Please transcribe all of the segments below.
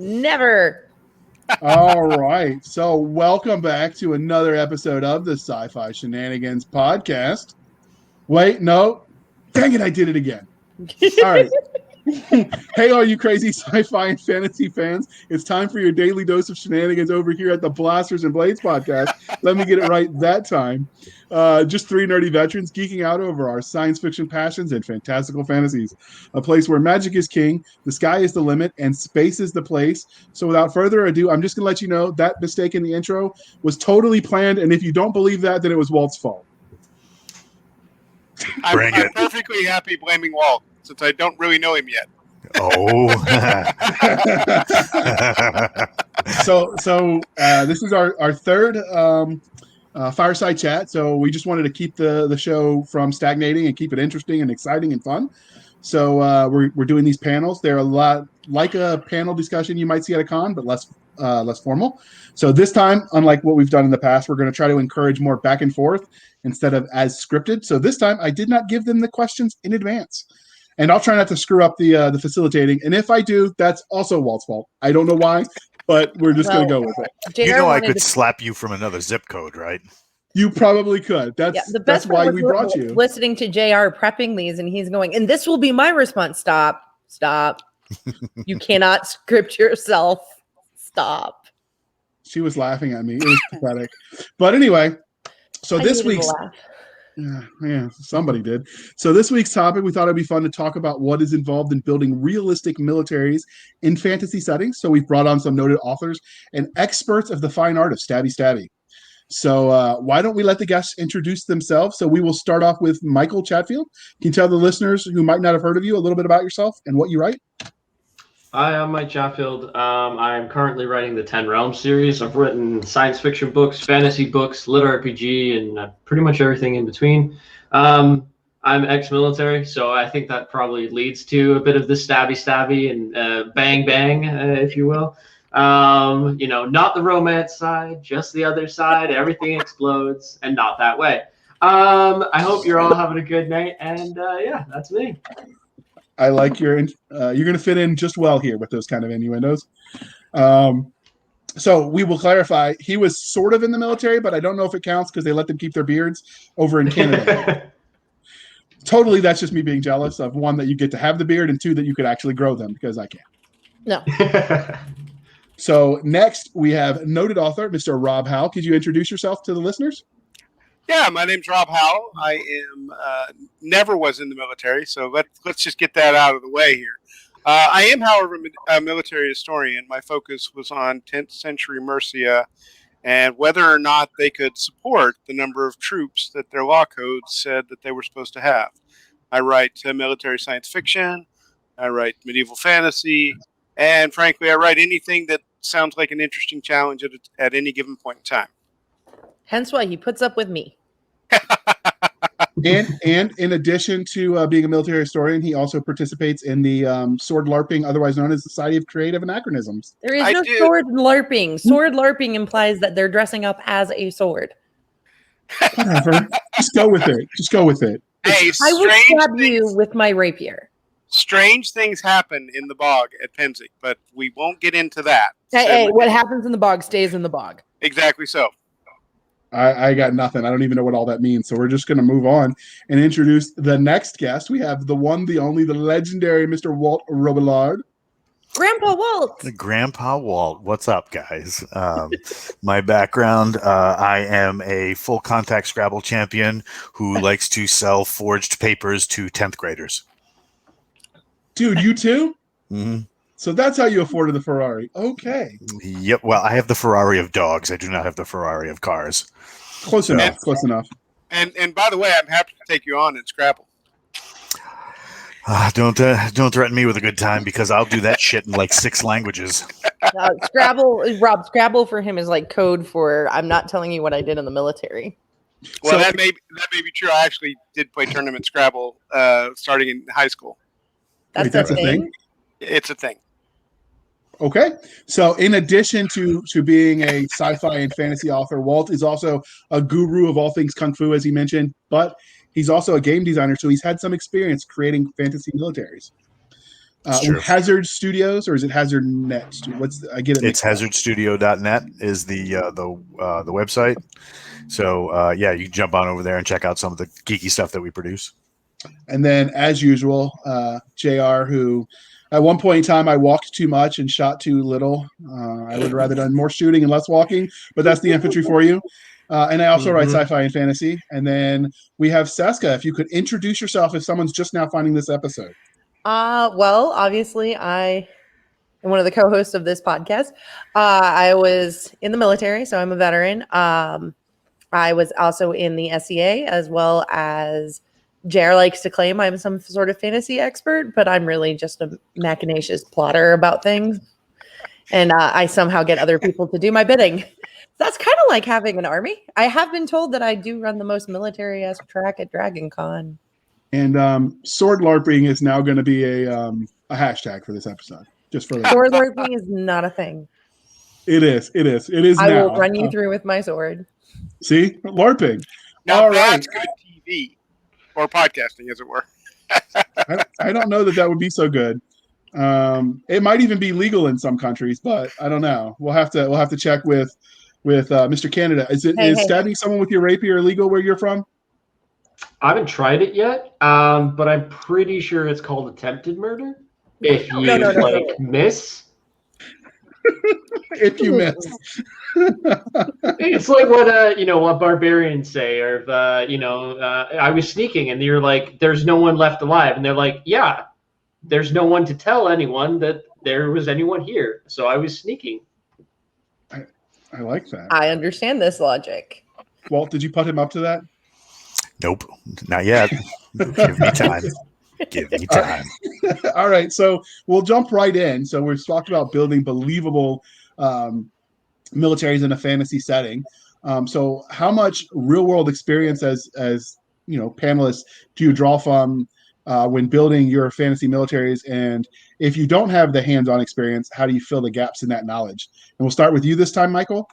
Never. All right. So welcome back to another episode of the Sci-Fi Shenanigans podcast. Wait, no. Dang it, I did it again. All right. Hey, all you crazy sci-fi and fantasy fans. It's time for your daily dose of shenanigans over here at the Blasters and Blades podcast. Let me get it right that time. Just three nerdy veterans geeking out over our science fiction passions and fantastical fantasies. A place where magic is king, the sky is the limit, and space is the place. So without further ado, I'm just going to let you know that mistake in the intro was totally planned. And if you don't believe that, then it was Walt's fault. I'm perfectly happy blaming Walt, since I don't really know him yet. Oh. So this is our third Fireside chat. So we just wanted to keep the show from stagnating and keep it interesting and exciting and fun. So we're doing these panels. They're a lot like a panel discussion you might see at a con, but less formal. So this time, unlike what we've done in the past, we're going to try to encourage more back and forth instead of as scripted. So this time, I did not give them the questions in advance. And I'll try not to screw up the facilitating. And if I do, that's also Walt's fault. I don't know why, but we're just going to go with it. You know I could slap you from another zip code, right? You probably could. That's why we brought you. Listening to JR prepping these, and he's going, and this will be my response. Stop. You cannot script yourself. Stop. She was laughing at me. It was pathetic. But anyway, so this week's... Yeah, somebody did. So this week's topic, we thought it'd be fun to talk about what is involved in building realistic militaries in fantasy settings. So we've brought on some noted authors and experts of the fine art of stabby. So why don't we let the guests introduce themselves? So we will start off with Michael Chatfield. Can you tell the listeners who might not have heard of you a little bit about yourself and what you write? Hi, I'm Mike Chatfield. I'm currently writing the 10 Realms series. I've written science fiction books, fantasy books, lit RPG, and pretty much everything in between. I'm ex-military, so I think that probably leads to a bit of the stabby and bang, if you will. Not the romance side, just the other side. Everything explodes, and not that way. I hope you're all having a good night, and yeah, that's me. I like you're going to fit in just well here with those kind of innuendos. So we will clarify. He was sort of in the military, but I don't know if it counts because they let them keep their beards over in Canada. Totally, that's just me being jealous of one, that you get to have the beard, and two, that you could actually grow them because I can't. No. So next we have noted author, Mr. Rob Howe. Could you introduce yourself to the listeners? Yeah, my name's Rob Howe. I am never was in the military, so let's just get that out of the way here. I am, however, a military historian. My focus was on 10th century Mercia and whether or not they could support the number of troops that their law codes said that they were supposed to have. I write military science fiction, I write medieval fantasy, and frankly, I write anything that sounds like an interesting challenge at any given point in time. Hence why he puts up with me. And in addition to being a military historian, he also participates in the sword LARPing, otherwise known as the Society of Creative Anachronisms. There is no sword LARPing. Sword LARPing implies that they're dressing up as a sword. Whatever. Just go with it. Hey, I will stab you with my rapier. Strange things happen in the bog at Penzic, but we won't get into that. Hey, what happens in the bog stays in the bog. Exactly so. I got nothing. I don't even know what all that means. So we're just going to move on and introduce the next guest. We have the one, the only, the legendary Mr. Walt Robillard. Grandpa Walt. Grandpa Walt. What's up, guys? My background, I am a full contact Scrabble champion who likes to sell forged papers to 10th graders. Dude, you too? Mm-hmm. So that's how you afforded the Ferrari. Okay. Yep. Well, I have the Ferrari of dogs. I do not have the Ferrari of cars. Close enough. And by the way, I'm happy to take you on in Scrabble. Don't threaten me with a good time because I'll do that shit in like 6 languages. Scrabble for him is like code for I'm not telling you what I did in the military. Well, that may be true. I actually did play tournament Scrabble starting in high school. That's a thing? It's a thing. Okay. So in addition to being a sci-fi and fantasy author, Walt is also a guru of all things Kung Fu, as he mentioned, but he's also a game designer, so he's had some experience creating fantasy militaries. True. Hazard Studios, or is it Hazard Net? I get it. It's hazardstudio.net is the website. So you can jump on over there and check out some of the geeky stuff that we produce. And then, as usual, JR, who at one point in time I walked too much and shot too little. I would rather done more shooting and less walking, but that's the infantry for you. And I also write sci-fi and fantasy. And then we have Cisca. If you could introduce yourself if someone's just now finding this episode. Well, obviously, I am one of the co-hosts of this podcast. I was in the military, so I'm a veteran. I was also in the SEA, as well as JR likes to claim I'm some sort of fantasy expert, but I'm really just a machinacious plotter about things. And I somehow get other people to do my bidding. That's kind of like having an army. I have been told that I do run the most military-esque track at Dragon Con. And sword LARPing is now going to be a hashtag for this episode. Just for sword LARPing is not a thing. It is. I now. will run you through with my sword. See, LARPing. Now All that's right. good TV or podcasting, as it were. I don't know that would be so good. It might even be legal in some countries, but I don't know. We'll have to check with Mr. Canada. Is stabbing someone with your rapier illegal where you're from? I haven't tried it yet, but I'm pretty sure it's called attempted murder. If you miss. If you miss. It's like what barbarians say, or if I was sneaking and you're like, there's no one left alive, and they're like, yeah, there's no one to tell anyone that there was anyone here, so I was sneaking. I like that. I understand this logic. Walt, did you put him up to that? Nope, not yet. Give me time. Give me time. All right, so we'll jump right in. So we've talked about building believable militaries in a fantasy setting. So how much real world experience as panelists do you draw from when building your fantasy militaries? And if you don't have the hands-on experience, how do you fill the gaps in that knowledge? And we'll start with you this time, Michael.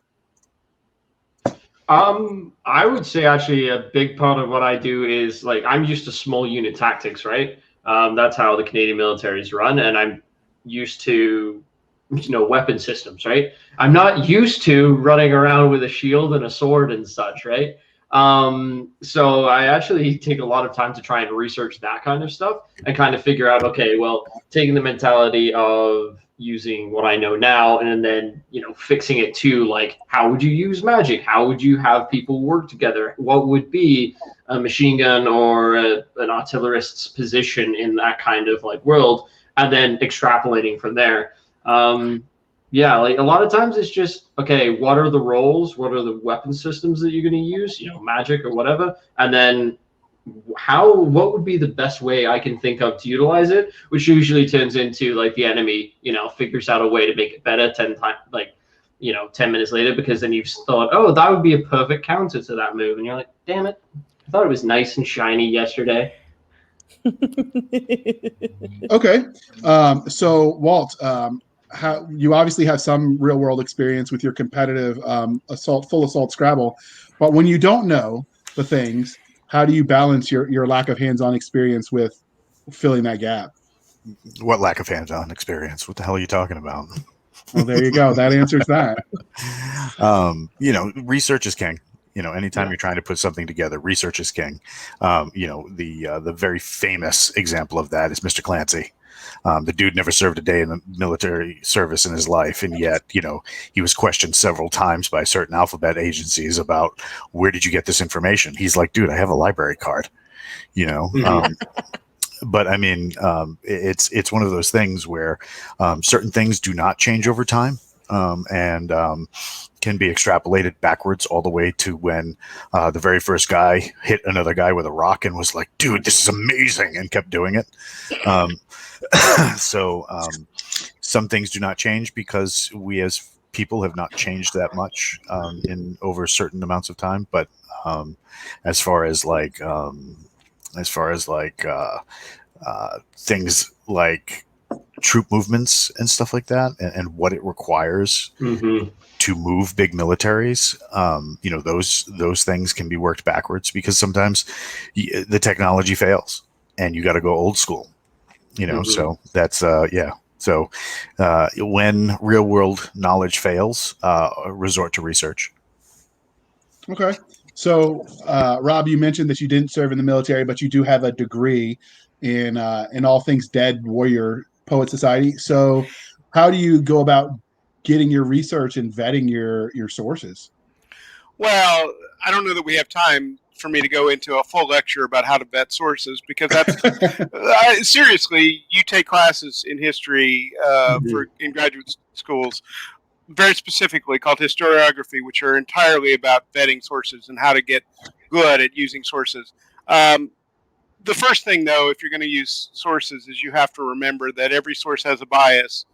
I would say actually a big part of what I do is I'm used to small unit tactics, right? That's how the Canadian militaries run, and I'm used to weapon systems, right? I'm not used to running around with a shield and a sword and such, right? So I actually take a lot of time to try and research that kind of stuff and kind of figure out, okay, well, taking the mentality of using what I know now and then, fixing it to how would you use magic? How would you have people work together? What would be a machine gun or an artillerist's position in that kind of world? And then extrapolating from there. A lot of times it's just, okay, what are the roles? What are the weapon systems that you're going to use? Magic or whatever. And then what would be the best way I can think of to utilize it, which usually turns into the enemy, figures out a way to make it better 10 minutes later, because then you've thought, oh, that would be a perfect counter to that move. And you're like, damn it, I thought it was nice and shiny yesterday. Okay. So Walt, how you obviously have some real world experience with your competitive full assault Scrabble, but when you don't know the things, how do you balance your lack of hands-on experience with filling that gap? What lack of hands-on experience? What the hell are you talking about? Well, there you go. That answers that. Research is king. Anytime you're trying to put something together, research is king. The very famous example of that is Mr. Clancy. The dude never served a day in the military service in his life, and yet, he was questioned several times by certain alphabet agencies about where did you get this information? He's like, dude, I have a library card, But I mean, it's one of those things where certain things do not change over time, and can be extrapolated backwards all the way to when the very first guy hit another guy with a rock and was like, dude, this is amazing, and kept doing it. So some things do not change because we as people have not changed that much in over certain amounts of time. But as far as things like troop movements and stuff like that, and what it requires to move big militaries, those things can be worked backwards because sometimes the technology fails and you got to go old school. So that's So when real world knowledge fails, resort to research. Okay. So, Rob, you mentioned that you didn't serve in the military, but you do have a degree in all things dead warrior poet society. So, how do you go about getting your research and vetting your sources? Well, I don't know that we have time for me to go into a full lecture about how to vet sources, because that's seriously, you take classes in history in graduate schools, very specifically called historiography, which are entirely about vetting sources and how to get good at using sources. The first thing, though, if you're going to use sources, is you have to remember that every source has a bias,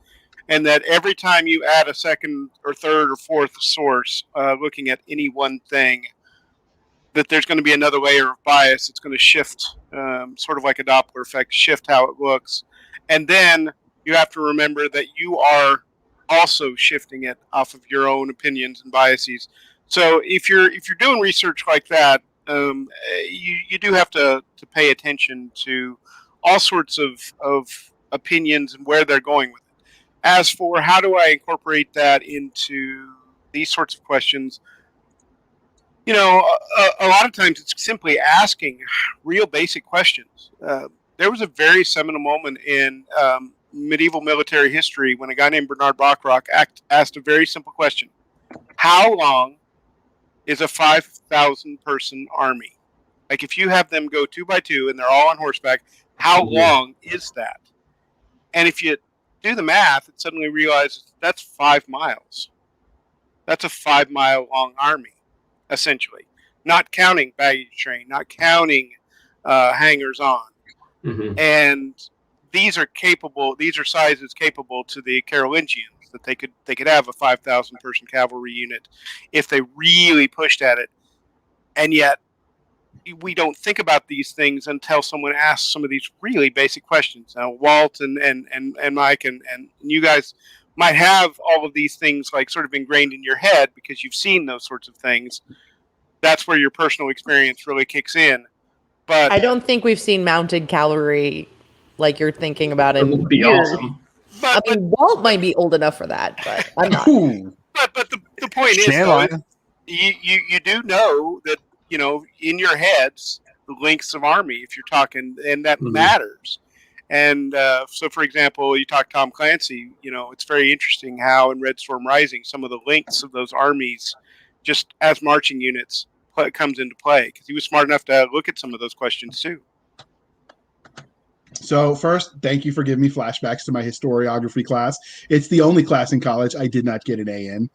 and that every time you add a second or third or fourth source looking at any one thing, that there's going to be another layer of bias. It's going to shift, sort of like a Doppler effect, shift how it looks. And then you have to remember that you are also shifting it off of your own opinions and biases. So if you're doing research like that, you do have to pay attention to all sorts of opinions and where they're going with it. As for how do I incorporate that into these sorts of questions, a lot of times it's simply asking real basic questions. There was a very seminal moment in medieval military history when a guy named Bernard Bachrach asked a very simple question. How long is a 5,000 person army? Like, if you have them go 2 by 2 and they're all on horseback, how long is that? And if you do the math, it suddenly realizes that's 5 miles. That's a 5 mile long army, essentially, not counting baggage train, not counting hangers on. And these are sizes capable to the Carolingians, that they could have a 5,000 person cavalry unit if they really pushed at it. And yet we don't think about these things until someone asks some of these really basic questions. Now, Walt and Mike and you guys might have all of these things like sort of ingrained in your head because you've seen those sorts of things. That's where your personal experience really kicks in. But I don't think we've seen mounted cavalry like you're thinking about in It would be years. awesome. I mean, Walt might be old enough for that, but I'm not. But the point is, though, you do know that, in your heads, the lengths of army, if you're talking, and that matters. And so, for example, you talk Tom Clancy, it's very interesting how in Red Storm Rising, some of the lengths of those armies, just as marching units, comes into play, because he was smart enough to look at some of those questions too. So first, thank you for giving me flashbacks to my historiography class. It's the only class in college I did not get an A in.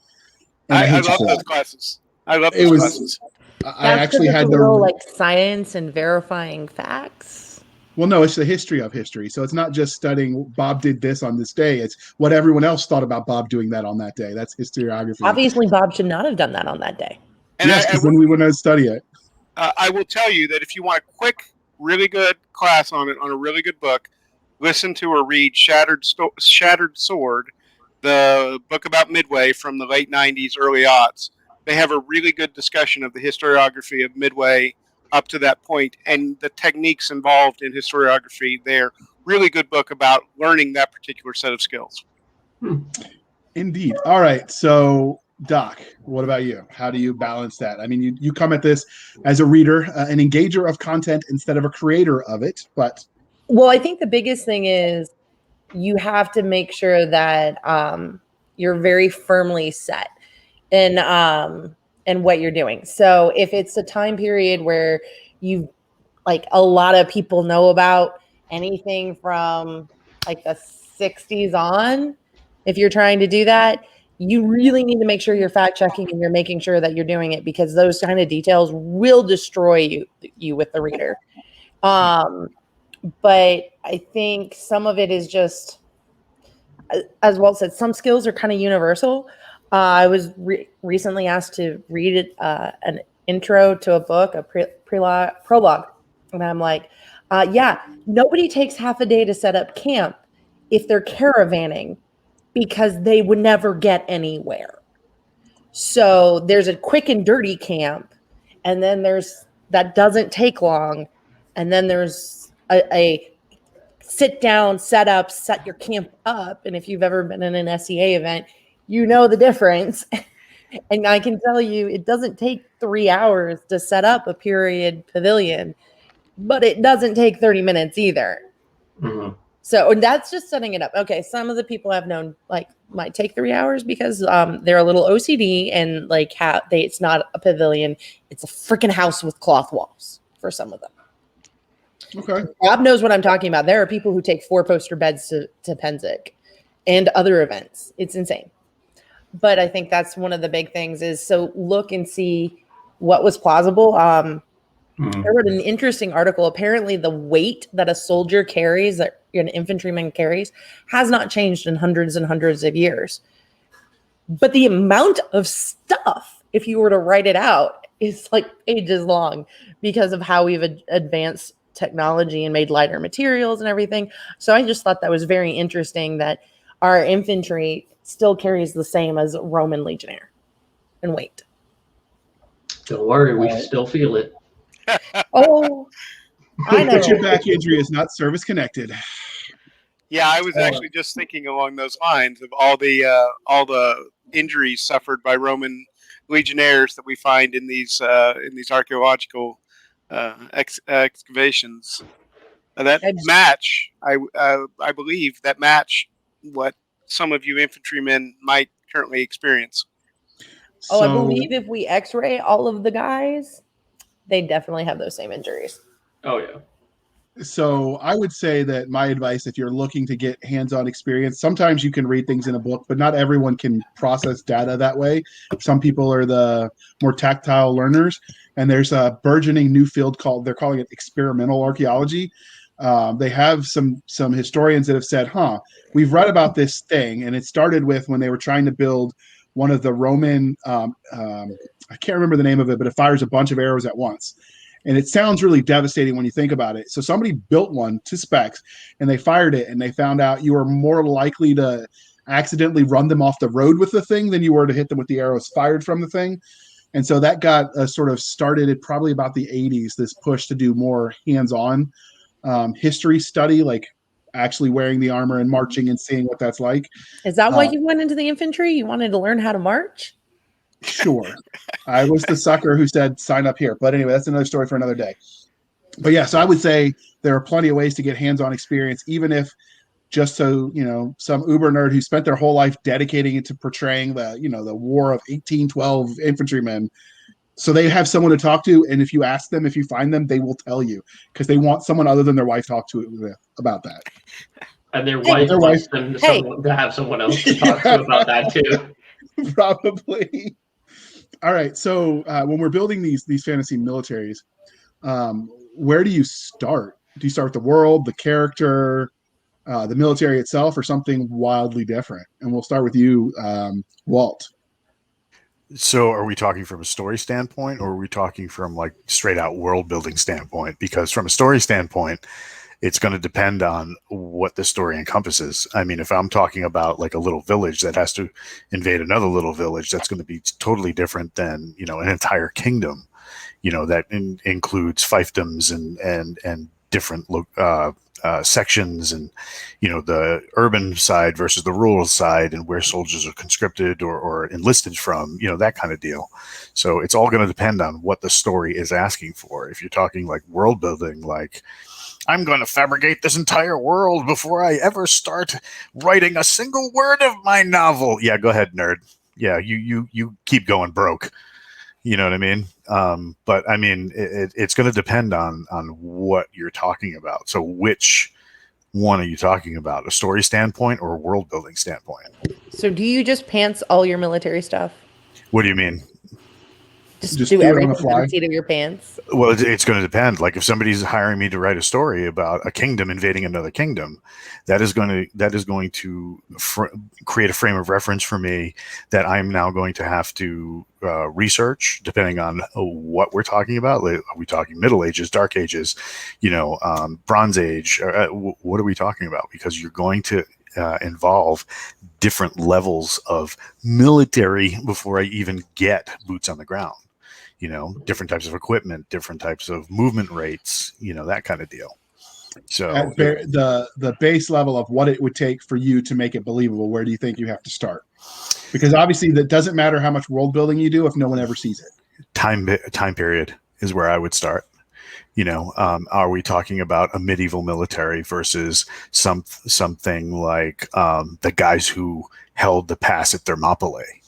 And I love those classes. Classes. I actually had the real like science and verifying facts. Well, no, it's the history of history. So it's not just studying Bob did this on this day. It's what everyone else thought about Bob doing that on that day. That's historiography. Obviously, Bob should not have done that on that day. And yes, because then we wouldn't study it. I will tell you that if you want a quick, really good class on a really good book, listen to or read Shattered Sword, the book about Midway from the late 90s, early aughts. They have a really good discussion of the historiography of Midway up to that point and the techniques involved in historiography. They're really good book about learning that particular set of skills. Indeed. All right. So, Doc, what about you? How do you balance that? I mean, you come at this as a reader, an engager of content instead of a creator of it. But well, I think the biggest thing is you have to make sure that you're very firmly set in what you're doing. So if it's a time period where like a lot of people know about anything from like the 60s on, if you're trying to do that, you really need to make sure you're fact checking and you're making sure that you're doing it, because those kind of details will destroy you with the reader. But I think some of it is just, as Walt said, some skills are kind of universal. I was recently asked to read an intro to a book, a prologue. And I'm like, nobody takes half a day to set up camp if they're caravanning, because they would never get anywhere. So there's a quick and dirty camp, and then there's that doesn't take long, and then there's a sit down, set up, set your camp up. And if you've ever been in an SEA event, you know the difference. And I can tell you, it doesn't take 3 hours to set up a period pavilion, but it doesn't take 30 minutes either. Mm-hmm. So, and that's just setting it up. Okay, some of the people I've known like might take 3 hours because they're a little OCD and like it's not a pavilion, it's a freaking house with cloth walls for some of them. Okay. Rob knows what I'm talking about. There are people who take 4-poster beds to Penzic and other events. It's insane. But I think that's one of the big things is so look and see what was plausible. I read an interesting article. Apparently, the weight that a soldier carries, that an infantryman carries, has not changed in hundreds and hundreds of years. But the amount of stuff, if you were to write it out, is like pages long because of how we've advanced technology and made lighter materials and everything. So I just thought that was very interesting that our infantry still carries the same as Roman legionnaire in weight. Don't worry, we still feel it. Oh, I know. But your back injury is not service connected. Yeah, I was actually just thinking along those lines of all the injuries suffered by Roman legionnaires that we find in these archaeological excavations. That match, I believe, that match what some of you infantrymen might currently experience. I believe if we X-ray all of the guys, they definitely have those same injuries. Oh, yeah. So I would say that my advice, if you're looking to get hands-on experience, sometimes you can read things in a book, but not everyone can process data that way. Some people are the more tactile learners, and there's a burgeoning new field they're calling it experimental archaeology. They have some historians that have said, we've read about this thing, and it started with when they were trying to build one of the Roman, I can't remember the name of it, but it fires a bunch of arrows at once. And it sounds really devastating when you think about it. So somebody built one to specs and they fired it and they found out you were more likely to accidentally run them off the road with the thing than you were to hit them with the arrows fired from the thing. And so that got sort of started at probably about the 80s, this push to do more hands-on history study, like actually wearing the armor and marching and seeing what that's like. Is that why you went into the infantry? You wanted to learn how to march? Sure. I was the sucker who said, sign up here. But anyway, that's another story for another day. But yeah, so I would say there are plenty of ways to get hands-on experience, even if just so, some uber nerd who spent their whole life dedicating it to portraying the War of 1812 infantrymen. So they have someone to talk to. And if you ask them, if you find them, they will tell you because they want someone other than their wife to talk to about that. And their wife wants them to have someone else to talk to about that too. Probably. All right. So when we're building these fantasy militaries, where do you start? Do you start with the world, the character, the military itself, or something wildly different? And we'll start with you, Walt. So are we talking from a story standpoint, or are we talking from like straight out world building standpoint? Because from a story standpoint, it's going to depend on what the story encompasses. I mean, if I'm talking about like a little village that has to invade another little village, that's going to be totally different than, an entire kingdom, that includes fiefdoms and different sections and, the urban side versus the rural side and where soldiers are conscripted or enlisted from, that kind of deal. So it's all going to depend on what the story is asking for. If you're talking like world building, like, I'm going to fabricate this entire world before I ever start writing a single word of my novel. Yeah, go ahead, nerd. Yeah, you keep going broke. You know what I mean? But I mean, it's going to depend on what you're talking about. So which one are you talking about? A story standpoint or a world building standpoint? So do you just pants all your military stuff? What do you mean? Just do everything on the seat of your pants? Well, it's going to depend. Like if somebody's hiring me to write a story about a kingdom invading another kingdom, that is going to create a frame of reference for me that I'm now going to have to research, depending on what we're talking about. Are we talking Middle Ages, Dark Ages, Bronze Age? What are we talking about? Because you're going to involve different levels of military before I even get boots on the ground. Different types of equipment, different types of movement rates, that kind of deal. So At the base level of what it would take for you to make it believable, where do you think you have to start? Because obviously that doesn't matter how much world building you do if no one ever sees it. time period is where I would start. Are we talking about a medieval military versus something like the guys who held the pass at Thermopylae?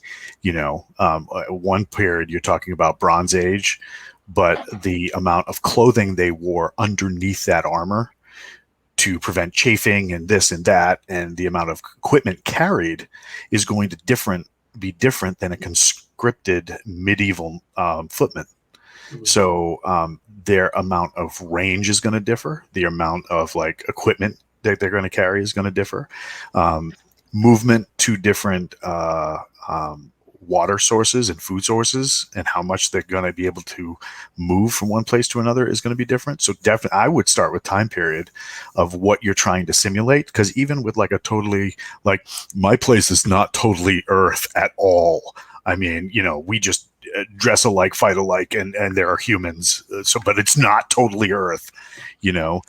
One period you're talking about Bronze Age, but the amount of clothing they wore underneath that armor to prevent chafing and this and that, and the amount of equipment carried is going to be different than a conscripted medieval footman. So their amount of range is going to differ. The amount of equipment that they're going to carry is going to differ. Movement to different water sources and food sources, and how much they're going to be able to move from one place to another is going to be different. So definitely, I would start with time period of what you're trying to simulate, because even with my place is not totally Earth at all. I mean, we just dress alike, fight alike, and there are humans. But it's not totally Earth, Yeah,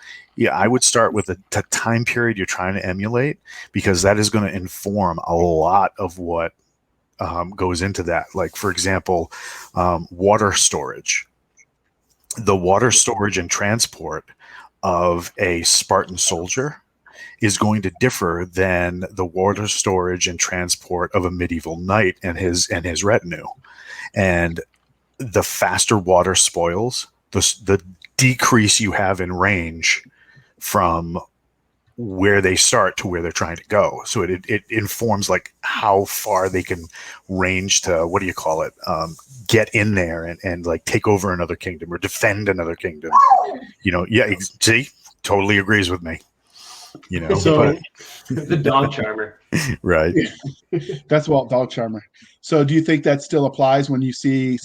I would start with the time period you're trying to emulate, because that is going to inform a lot of what goes into that. Like, for example, water storage. The water storage and transport of a Spartan soldier is going to differ than the water storage and transport of a medieval knight and his retinue. And the faster water spoils, the decrease you have in range from where they start to where they're trying to go. So it informs how far they can range to, get in there and take over another kingdom or defend another kingdom. See, totally agrees with me. So the dog charmer. Right. That's Walt Dog Charmer. So do you think that still applies when you see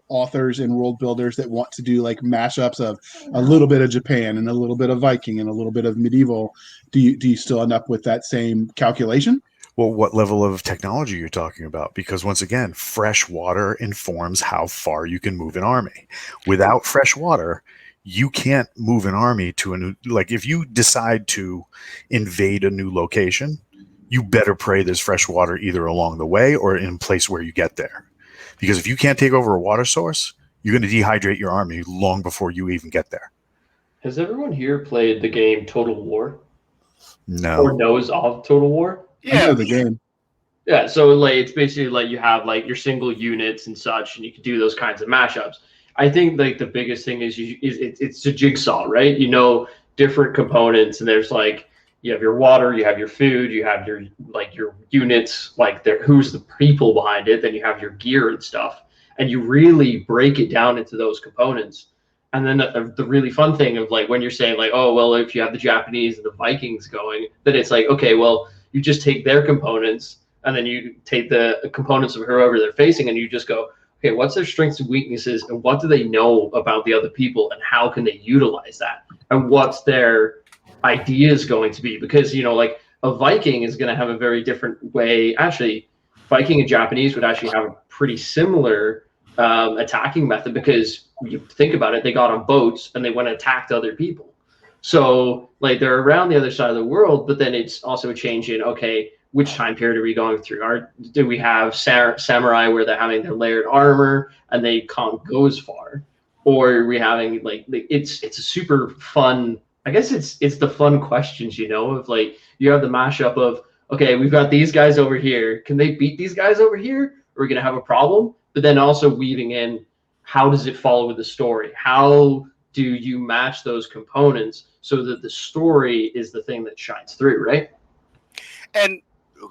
authors and world builders that want to do mashups of a little bit of Japan and a little bit of Viking and a little bit of medieval? Do you still end up with that same calculation? Well, what level of technology you're talking about? Because once again, fresh water informs how far you can move an army. Without fresh water, you can't move an army to a new, if you decide to invade a new location, you better pray there's fresh water either along the way or in place where you get there. Because if you can't take over a water source, you're going to dehydrate your army long before you even get there. Has everyone here played the game Total War? No. Or knows of Total War? I know the game. Yeah, so it's basically you have your single units and such, and you can do those kinds of mashups. I think the biggest thing is it's a jigsaw, right? Different components, and there's you have your water, you have your food, you have your your units, who's the people behind it, then you have your gear and stuff, and you really break it down into those components. And then the really fun thing of when you're saying oh well, if you have the Japanese and the Vikings going, then it's okay, well, you just take their components and then you take the components of whoever they're facing, and you just go, okay, what's their strengths and weaknesses, and what do they know about the other people, and how can they utilize that, and what's their ideas going to be? Because a Viking is going to have a very different way. Actually, Viking and Japanese would actually have a pretty similar attacking method, because you think about it, they got on boats and they went and attacked other people. So they're around the other side of the world, but then it's also a change in, okay, which time period are we going through? Do we have samurai where they're having their layered armor and they can't go as far? Or are we having it's a super fun, I guess it's the fun questions, of you have the mashup of, okay, we've got these guys over here. Can they beat these guys over here? Are we going to have a problem? But then also weaving in, how does it follow with the story? How do you match those components so that the story is the thing that shines through, right? And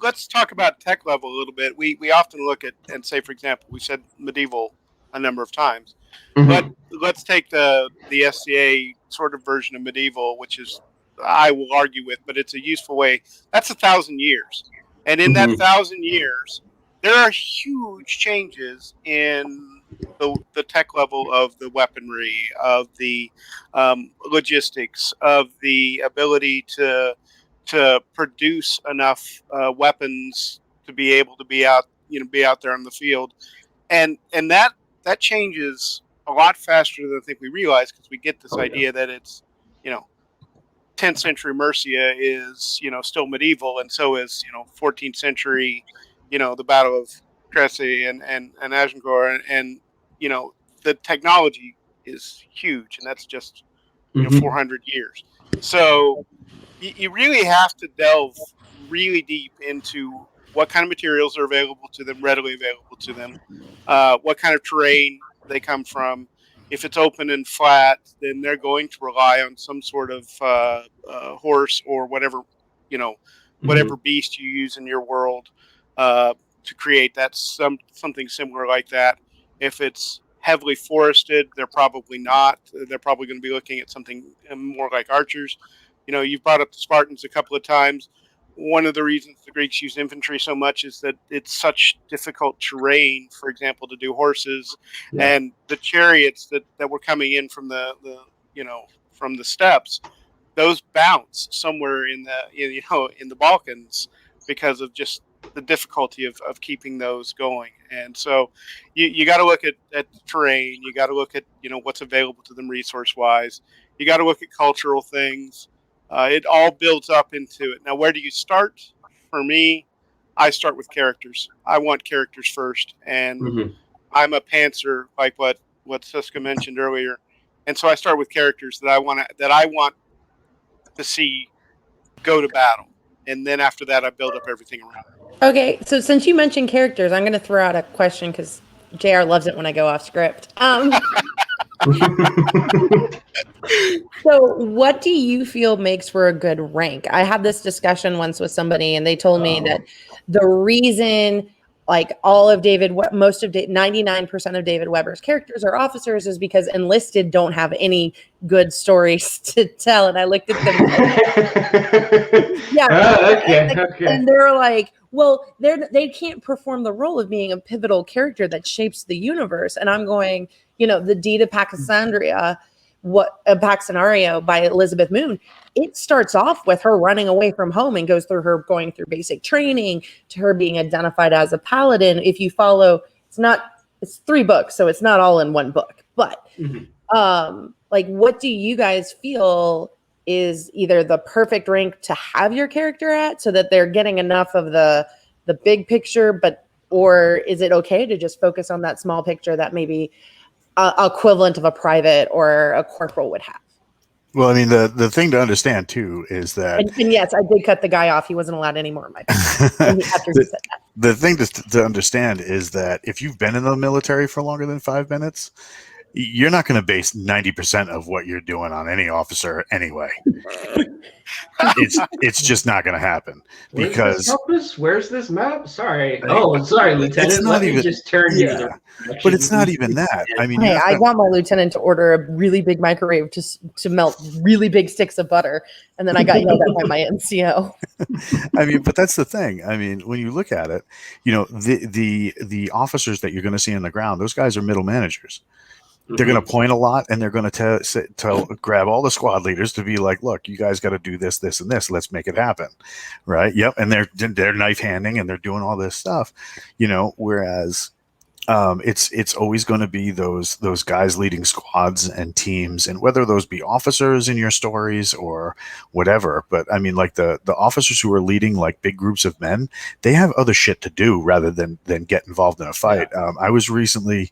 let's talk about tech level a little bit. We often look at and say, for example, we said medieval a number of times, but let's take the SCA sort of version of medieval, which is, I will argue with, but it's a useful way. That's 1,000 years. And in that 1,000 years, there are huge changes in the tech level of the weaponry, of the logistics, of the ability to produce enough weapons to be able to be out there on the field, and that changes a lot faster than I think we realize, because we get this idea that it's 10th century Mercia is, still medieval, and so is, 14th century, the Battle of Crécy and Agincourt, and the technology is huge, and that's just 400 years. So you really have to delve really deep into what kind of materials are available to them, readily available to them, what kind of terrain they come from. If it's open and flat, then they're going to rely on some sort of horse or whatever, whatever beast you use in your world to create that something similar like that. If it's heavily forested, they're probably not. They're probably going to be looking at something more like archers. You've brought up the Spartans a couple of times. One of the reasons the Greeks use infantry so much is that it's such difficult terrain, for example, to do horses, and the chariots that were coming in from the from the steppes, those bounce somewhere in the Balkans because of just the difficulty of keeping those going. And so you got to look at the terrain. You got to look at what's available to them resource wise. You got to look at cultural things. It all builds up into it. Now, where do you start? For me, I start with characters. I want characters first, and I'm a pantser, like what Cisca mentioned earlier. And so I start with characters that I want to see go to battle, and then after that, I build up everything around. Okay, so since you mentioned characters, I'm going to throw out a question because JR loves it when I go off script. So what do you feel makes for a good rank? I had this discussion once with somebody, and they told me that the reason all of 99% of David Weber's characters are officers is because enlisted don't have any good stories to tell. And I looked at them. Okay. And they're like, well, they can't perform the role of being a pivotal character that shapes the universe. And I'm going, the Deed of Paxandria, Paxanario by Elizabeth Moon, it starts off with her running away from home and goes through her going through basic training to her being identified as a paladin. If you follow, it's 3 books, so it's not all in one book. But what do you guys feel is either the perfect rank to have your character at so that they're getting enough of the big picture, or is it okay to just focus on that small picture that maybe equivalent of a private or a corporal would have? Well, I mean, the thing to understand too is that, and yes, I did cut the guy off. He wasn't allowed any more of my after he said that. The thing to understand is that if you've been in the military for longer than 5 minutes, you're not going to base 90% of what you're doing on any officer anyway. It's just not going to happen because where's this map? Sorry. Sorry, Lieutenant. Let me just turn you. But it's not even that. I mean, I want my lieutenant to order a really big microwave to melt really big sticks of butter, and then I got yelled at by my NCO. I mean, but that's the thing. I mean, when you look at it, the officers that you're going to see on the ground, those guys are middle managers. They're going to point a lot, and they're going to grab all the squad leaders to be like, look, you guys got to do this, this, and this. Let's make it happen. Right. Yep. And they're knife handing and they're doing all this stuff, whereas it's always going to be those guys leading squads and teams, and whether those be officers in your stories or whatever. But I mean, like the officers who are leading like big groups of men, they have other shit to do rather than get involved in a fight. Yeah. I was recently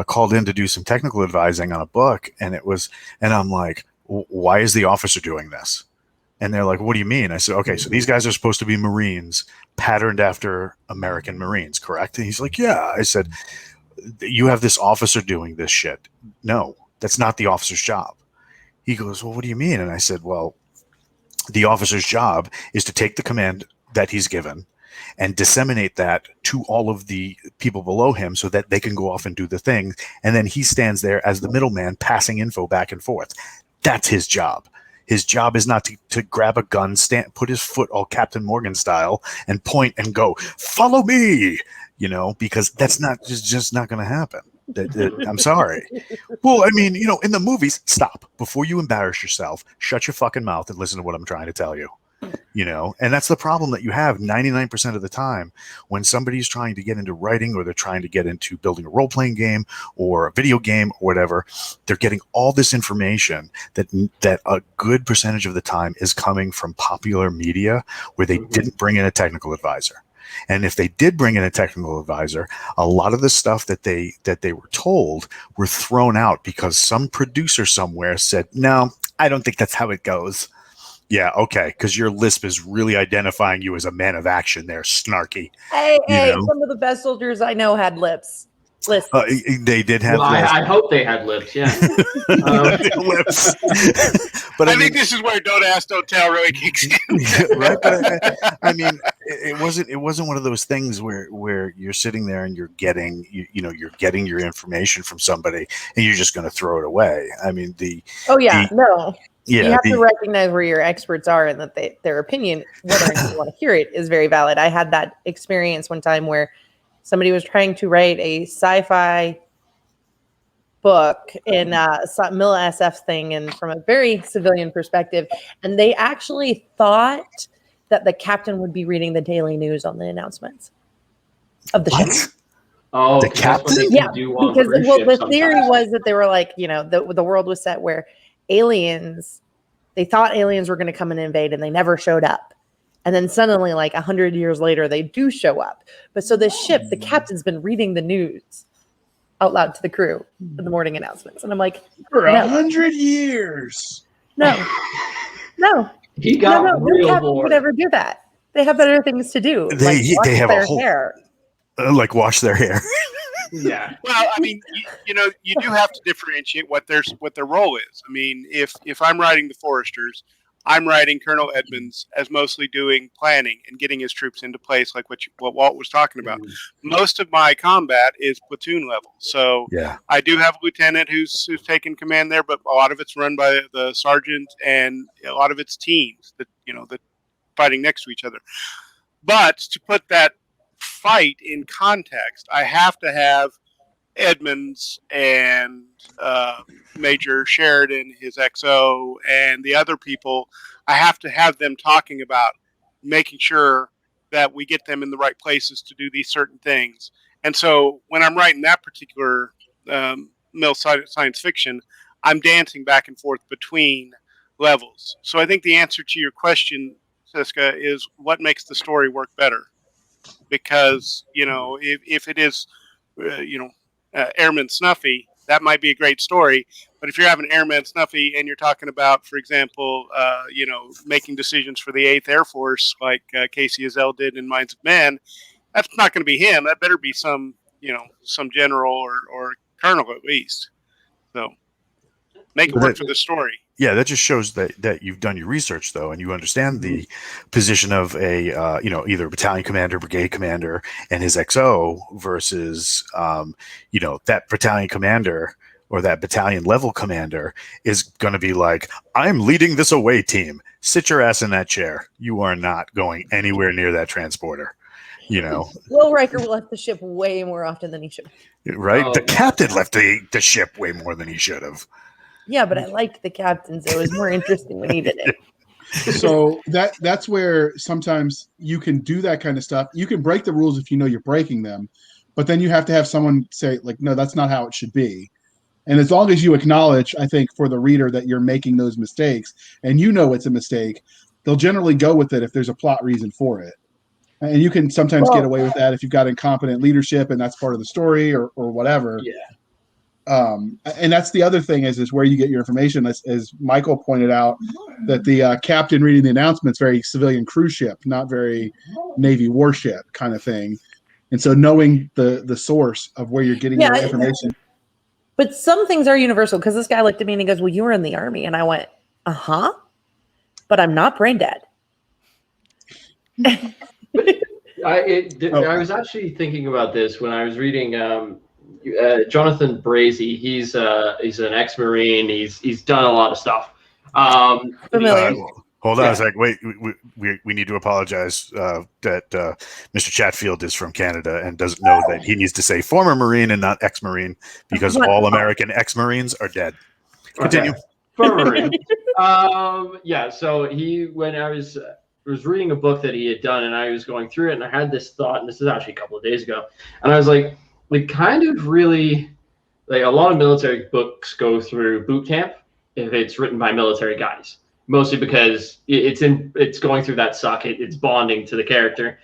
called in to do some technical advising on a book, and I'm like, why is the officer doing this? And they're like, what do you mean? I said, okay, so these guys are supposed to be Marines patterned after American Marines, correct? And he's like, yeah. I said, you have this officer doing this shit. No, that's not the officer's job. He goes, well, what do you mean? And I said, well, the officer's job is to take the command that he's given and disseminate that to all of the people below him so that they can go off and do the thing. And then he stands there as the middleman passing info back and forth. That's his job. His job is not to grab a gun, put his foot all Captain Morgan style and point and go, follow me, because that's just not going to happen. I'm sorry. Well, I mean, in the movies, stop. Before you embarrass yourself, shut your fucking mouth and listen to what I'm trying to tell you. And that's the problem that you have 99% of the time when somebody's trying to get into writing, or they're trying to get into building a role-playing game or a video game or whatever. They're getting all this information that a good percentage of the time is coming from popular media, where they didn't bring in a technical advisor. And if they did bring in a technical advisor, a lot of the stuff that they were told were thrown out because some producer somewhere said, no, I don't think that's how it goes. Yeah, okay, because your lisp is really identifying you as a man of action there, snarky. Hey, some of the best soldiers I know had lips. They did have lips. lips. I hope they had lips, yeah. Lips. But I think this is where "Don't Ask, Don't Tell" really kicks in. Right? But I mean, it wasn't one of those things where you're sitting there and you're getting you're getting your information from somebody and you're just going to throw it away. I mean, no. Yeah, you have to recognize where your experts are, and that their opinion, whether you want to hear it, is very valid. I had that experience one time where somebody was trying to write a sci-fi book in a Mil SF thing, and from a very civilian perspective, and they actually thought that the captain would be reading the daily news on the announcements of the ship. Oh, the captain? Yeah, because the theory was that they were like, the world was set where they thought aliens were going to come and invade, and they never showed up. And then suddenly, like 100 years later, they do show up. But so this ship, the captain's been reading the news out loud to the crew for the morning announcements. And I'm like, for 100 years. No. He got real captain bored. would ever do that. They have better things to do. They have their a whole hair. Like wash their hair. Yeah. Well, I mean, you do have to differentiate what their role is. I mean, if I'm writing the Foresters, I'm writing Colonel Edmonds as mostly doing planning and getting his troops into place, like what Walt was talking about. Most of my combat is platoon level, so yeah. I do have a lieutenant who's taking command there, but a lot of it's run by the sergeant, and a lot of it's teams that fighting next to each other. But to put that fight in context, I have to have Edmonds and Major Sheridan, his XO, and the other people. I have to have them talking about making sure that we get them in the right places to do these certain things. And so when I'm writing that particular Mill science fiction, I'm dancing back and forth between levels. So I think the answer to your question, Cisca, is what makes the story work better. Because, if it is, Airman Snuffy, that might be a great story. But if you're having Airman Snuffy and you're talking about, for example, making decisions for the 8th Air Force, like Casey Azell did in Minds of Men, that's not going to be him. That better be some general or colonel at least. So make it work for the story. Yeah, that just shows that you've done your research, though, and you understand the position of a either a battalion commander, brigade commander, and his XO versus that battalion commander or that battalion level commander is going to be like, I'm leading this away team. Sit your ass in that chair. You are not going anywhere near that transporter. Will Riker left the ship way more often than he should. Right? The captain left the ship way more than he should have. Yeah, but I liked the captain, so it was more interesting when he did it. So that's where sometimes you can do that kind of stuff. You can break the rules if you know you're breaking them, but then you have to have someone say, like, no, that's not how it should be. And as long as you acknowledge, I think, for the reader that you're making those mistakes and it's a mistake, they'll generally go with it if there's a plot reason for it. And you can sometimes get away with that if you've got incompetent leadership and that's part of the story or whatever. Yeah. And that's the other thing is where you get your information. As Michael pointed out, that the captain reading the announcements, very civilian cruise ship, not very Navy warship kind of thing. And so knowing the source of where you're getting your information. But some things are universal, because this guy looked at me and he goes, well, you were in the Army. And I went, uh-huh, but I'm not brain dead. I was actually thinking about this when I was reading Jonathan Brazee. He's an ex-Marine. He's done a lot of stuff. Familiar. Hold on a sec. Wait, we need to apologize that Mr. Chatfield is from Canada and doesn't know that he needs to say former Marine and not ex-Marine, because all American ex-Marines are dead. Continue. Okay. Former Marine. So when I was was reading a book that he had done, and I was going through it, and I had this thought, and this is actually a couple of days ago, and I was like kind of really, like, a lot of military books go through boot camp if it's written by military guys, mostly because it's going through that suck. It's bonding to the character.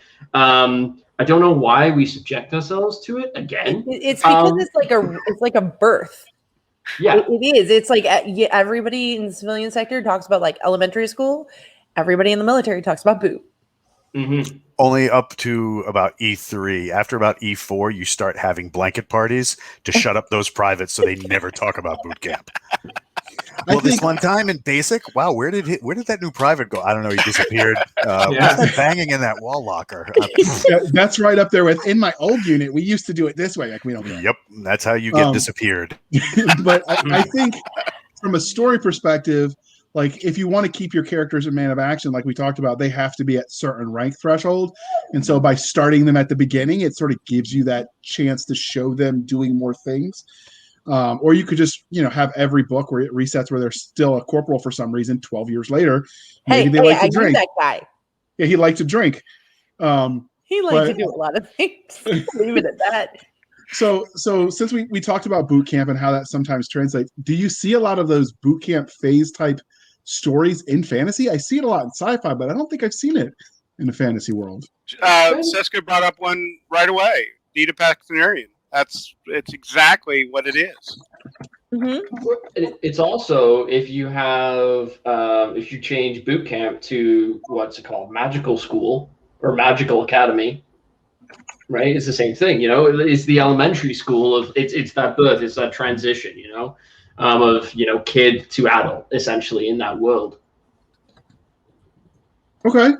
I don't know why we subject ourselves to it again. It's because it's like a birth. Yeah, it is. It's like everybody in the civilian sector talks about like elementary school. Everybody in the military talks about boot. Mm-hmm. Only up to about E3. After about E4, you start having blanket parties to shut up those privates so they never talk about boot camp. Well, this one time in basic, wow, where did that new private go? I don't know. He disappeared. What's that banging in that wall locker? That's right up there with, in my old unit, we used to do it this way. Like, we don't do it. Yep, that's how you get disappeared. But I think from a story perspective, like, if you want to keep your characters a man of action, like we talked about, they have to be at certain rank threshold. And so by starting them at the beginning, it sort of gives you that chance to show them doing more things. Or you could just, have every book where it resets where they're still a corporal for some reason 12 years later. Maybe they like to drink. That guy. Yeah, he liked to drink. He liked to do a lot of things. Leave it at that. So since we talked about boot camp and how that sometimes translates, do you see a lot of those boot camp phase type stories in fantasy? I see it a lot in sci-fi, but I don't think I've seen it in the fantasy world. Cisca brought up one right away. Didapactinarian. It's exactly what it is. Mm-hmm. It's also, if you have if you change boot camp to what's it called, magical school or magical academy, right? It's the same thing, It's the elementary school of it's that birth, it's that transition, of kid to adult, essentially, in that world. Okay,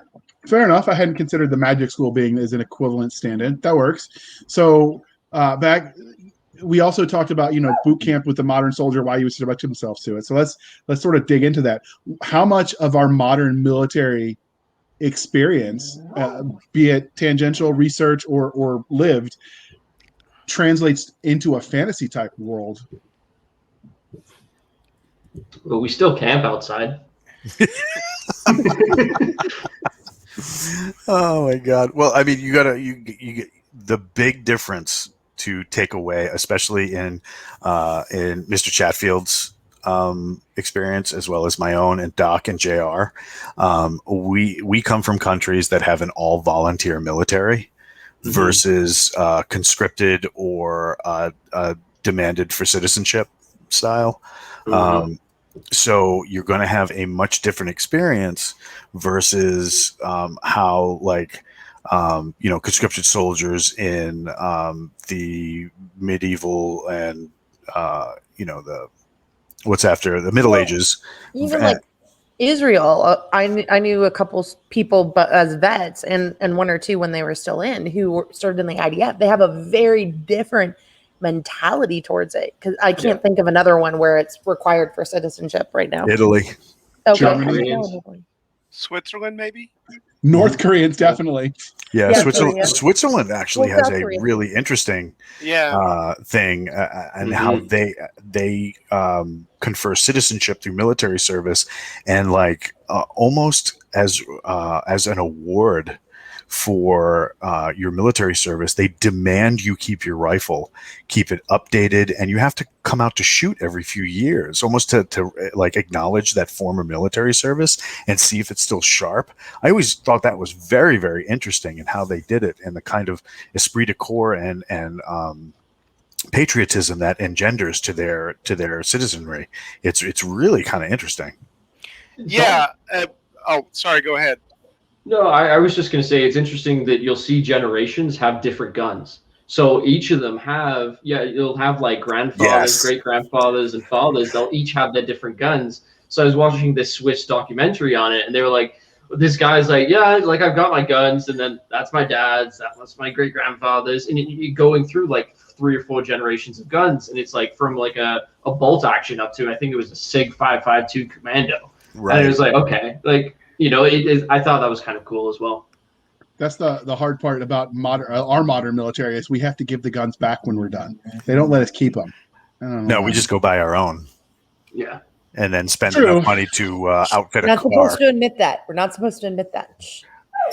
fair enough. I hadn't considered the magic school being as an equivalent stand-in. That works. So we also talked about boot camp with the modern soldier, why he would subject himself to it. So let's sort of dig into that. How much of our modern military experience, be it tangential research or lived, translates into a fantasy type world? Well, we still camp outside. Oh my God. Well, I mean, you get the big difference to take away, especially in Mr. Chatfield's experience, as well as my own and Doc and JR. We come from countries that have an all volunteer military versus conscripted or demanded for citizenship style. So you're going to have a much different experience versus how conscripted soldiers in the medieval and the what's after the Middle Ages. Even like Israel, I knew a couple people, but as vets, and one or two when they were still in, who served in the IDF. They have a very different mentality towards it, because I can't think of another one where it's required for citizenship right now. Italy, Germany, Switzerland, maybe. North Koreans, definitely. Yeah, Switzerland actually has a really interesting thing, and how they confer citizenship through military service, and almost as an award for your military service, they demand you keep your rifle, keep it updated, and you have to come out to shoot every few years, almost to acknowledge that former military service and see if it's still sharp. I always thought that was very, very interesting in how they did it, and the kind of esprit de corps and patriotism that engenders to their citizenry. It's really kind of interesting. Yeah. Sorry. Go ahead. No, I was just going to say, it's interesting that you'll see generations have different guns. So each of them you'll have like grandfathers, great grandfathers, and fathers. They'll each have their different guns. So I was watching this Swiss documentary on it, and they were like, this guy's like, I've got my guns, and then that's my dad's, that's my great grandfather's, and you're going through like 3 or 4 generations of guns, and it's like from like a bolt action up to, I think it was a SIG 5.52 Commando. Right. And it was like, okay, I thought that was kind of cool as well. That's the hard part about our modern military, is we have to give the guns back when we're done. They don't let us keep them. No, we just go buy our own. Yeah. and then spend True. enough money to outfit We're a not car. supposed to admit that. We're not supposed to admit that. Shh.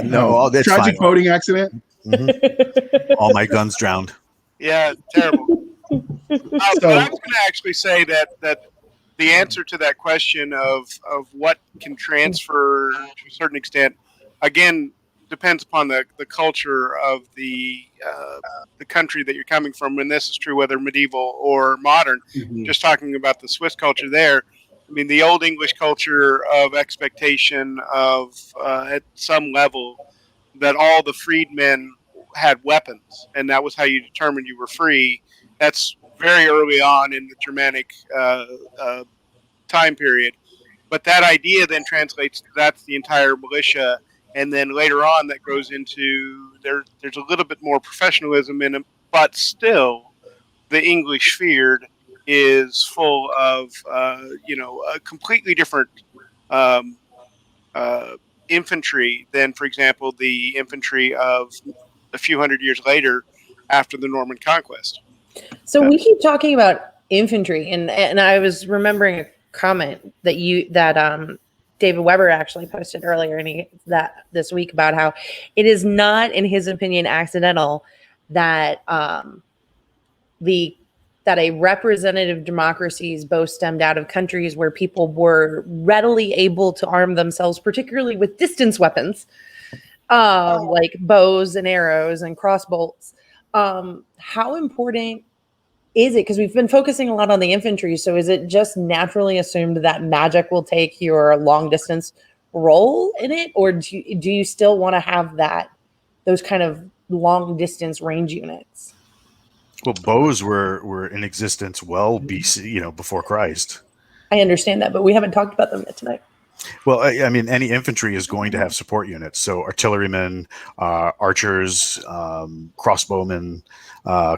No, that's tragic fine. boating accident. All my guns drowned. Yeah, terrible. But I was going to actually say that the answer to that question of what can transfer to a certain extent, again, depends upon the culture of the country that you're coming from. And this is true whether medieval or modern. Mhm. Just talking about the Swiss culture there. I mean, the old English culture of expectation of at some level that all the freedmen had weapons, and that was how you determined you were free. That's very early on in the Germanic time period. But that idea then translates to that's the entire militia, and then later on that grows into there's a little bit more professionalism in it, but still the English feared is full of a completely different um, infantry than, for example, the infantry of a few hundred years later after the Norman conquest. So we keep talking about infantry, and I was remembering a comment that David Weber actually posted earlier this week about how it is not, in his opinion, accidental that that a representative democracies both stemmed out of countries where people were readily able to arm themselves, particularly with distance weapons, like bows and arrows and crossbolts. How important is it? Because we've been focusing a lot on the infantry. So is it just naturally assumed that magic will take your long distance role in it? Or do you still want to have those kind of long distance range units? Well, bows were in existence well BC, before Christ. I understand that, but we haven't talked about them yet tonight. Well, I mean, any infantry is going to have support units. So artillerymen, archers, crossbowmen,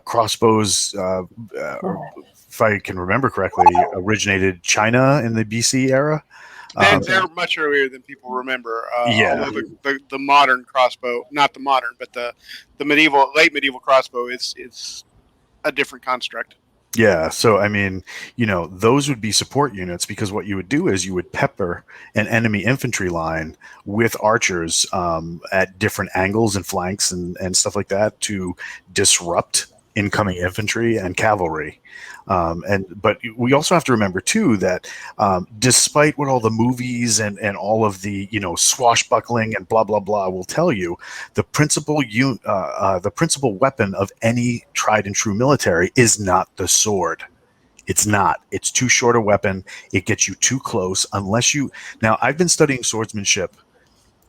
crossbows, if I can remember correctly, originated China in the BC era. They're much earlier than people remember. Yeah. Although the modern crossbow, not the modern, but the late medieval crossbow is a different construct. Yeah. So, I mean, those would be support units, because what you would do is you would pepper an enemy infantry line with archers at different angles and flanks and stuff like that to disrupt incoming infantry and cavalry. But we also have to remember too that despite what all the movies and all of the swashbuckling and blah blah blah will tell you, the principal weapon of any tried and true military is not the sword. It's not. It's too short a weapon. It gets you too close unless you. Now, I've been studying swordsmanship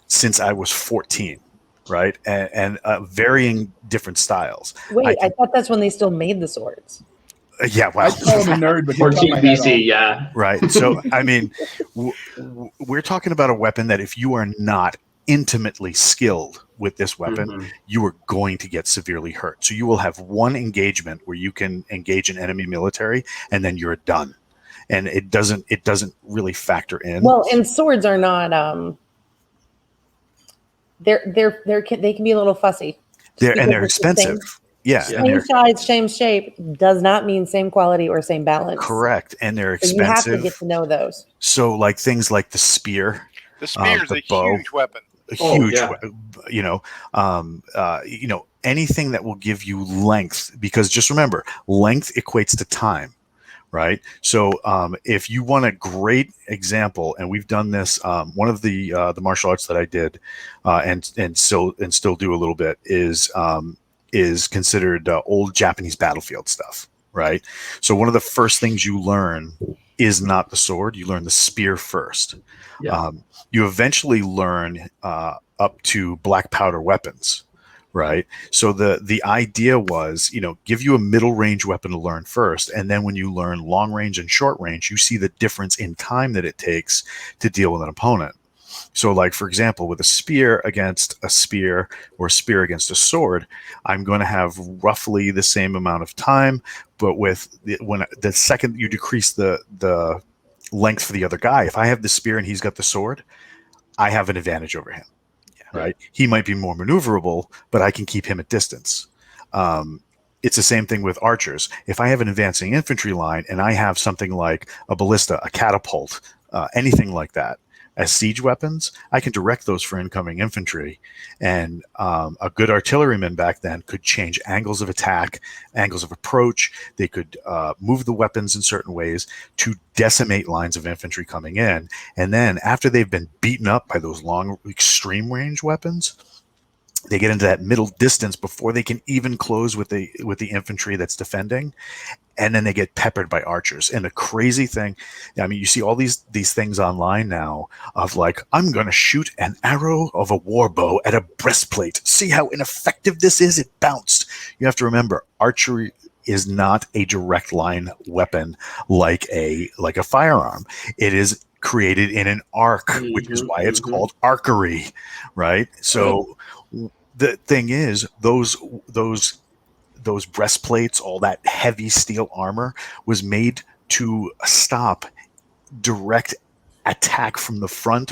since I was 14. Right, and varying different styles. Wait, I thought that's when they still made the swords. Yeah, wow. I call him a nerd, but 14 BC, yeah. Right. So, I mean, we're talking about a weapon that if you are not intimately skilled with this weapon, you are going to get severely hurt. So you will have one engagement where you can engage an enemy military, and then you're done. And it doesn't really factor in. Well, and swords are not. They can be a little fussy. They're expensive. Same size, same shape does not mean same quality or same balance. Correct, and they're expensive. So you have to get to know those. So, like things like the spear. The spear is a huge weapon. Anything that will give you length, because just remember, length equates to time. Right. So if you want a great example, and we've done this, one of the martial arts that I did and still do a little bit is considered old Japanese battlefield stuff. Right. So one of the first things you learn is not the sword. You learn the spear first. Yeah. You eventually learn up to black powder weapons. Right. So the idea was, give you a middle range weapon to learn first. And then when you learn long range and short range, you see the difference in time that it takes to deal with an opponent. So like, for example, with a spear against a spear or a spear against a sword, I'm going to have roughly the same amount of time. But when the second you decrease the length for the other guy, if I have the spear and he's got the sword, I have an advantage over him. Right. He might be more maneuverable, but I can keep him at distance. It's the same thing with archers. If I have an advancing infantry line and I have something like a ballista, a catapult, anything like that as siege weapons, I can direct those for incoming infantry. And a good artilleryman back then could change angles of attack, angles of approach. They could move the weapons in certain ways to decimate lines of infantry coming in. And then after they've been beaten up by those long extreme range weapons, they get into that middle distance before they can even close with the infantry that's defending. And then they get peppered by archers. And the crazy thing, I mean, you see all these things online now of like, I'm going to shoot an arrow of a war bow at a breastplate. See how ineffective this is? It bounced. You have to remember, archery is not a direct line weapon like a firearm. It is created in an arc, which is why it's called archery, right? So the thing is, those breastplates, all that heavy steel armor was made to stop direct attack from the front,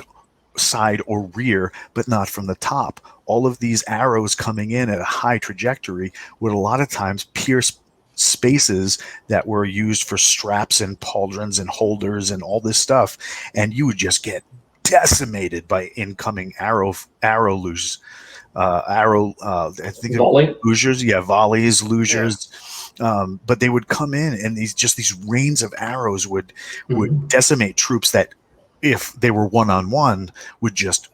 side, or rear, but not from the top. All of these arrows coming in at a high trajectory would a lot of times pierce spaces that were used for straps and pauldrons and holders and all this stuff, and you would just get decimated by incoming arrow loose. I think losers, volleys, losers. Yeah. But they would come in, and these rains of arrows would decimate troops that, if they were one-on-one, would just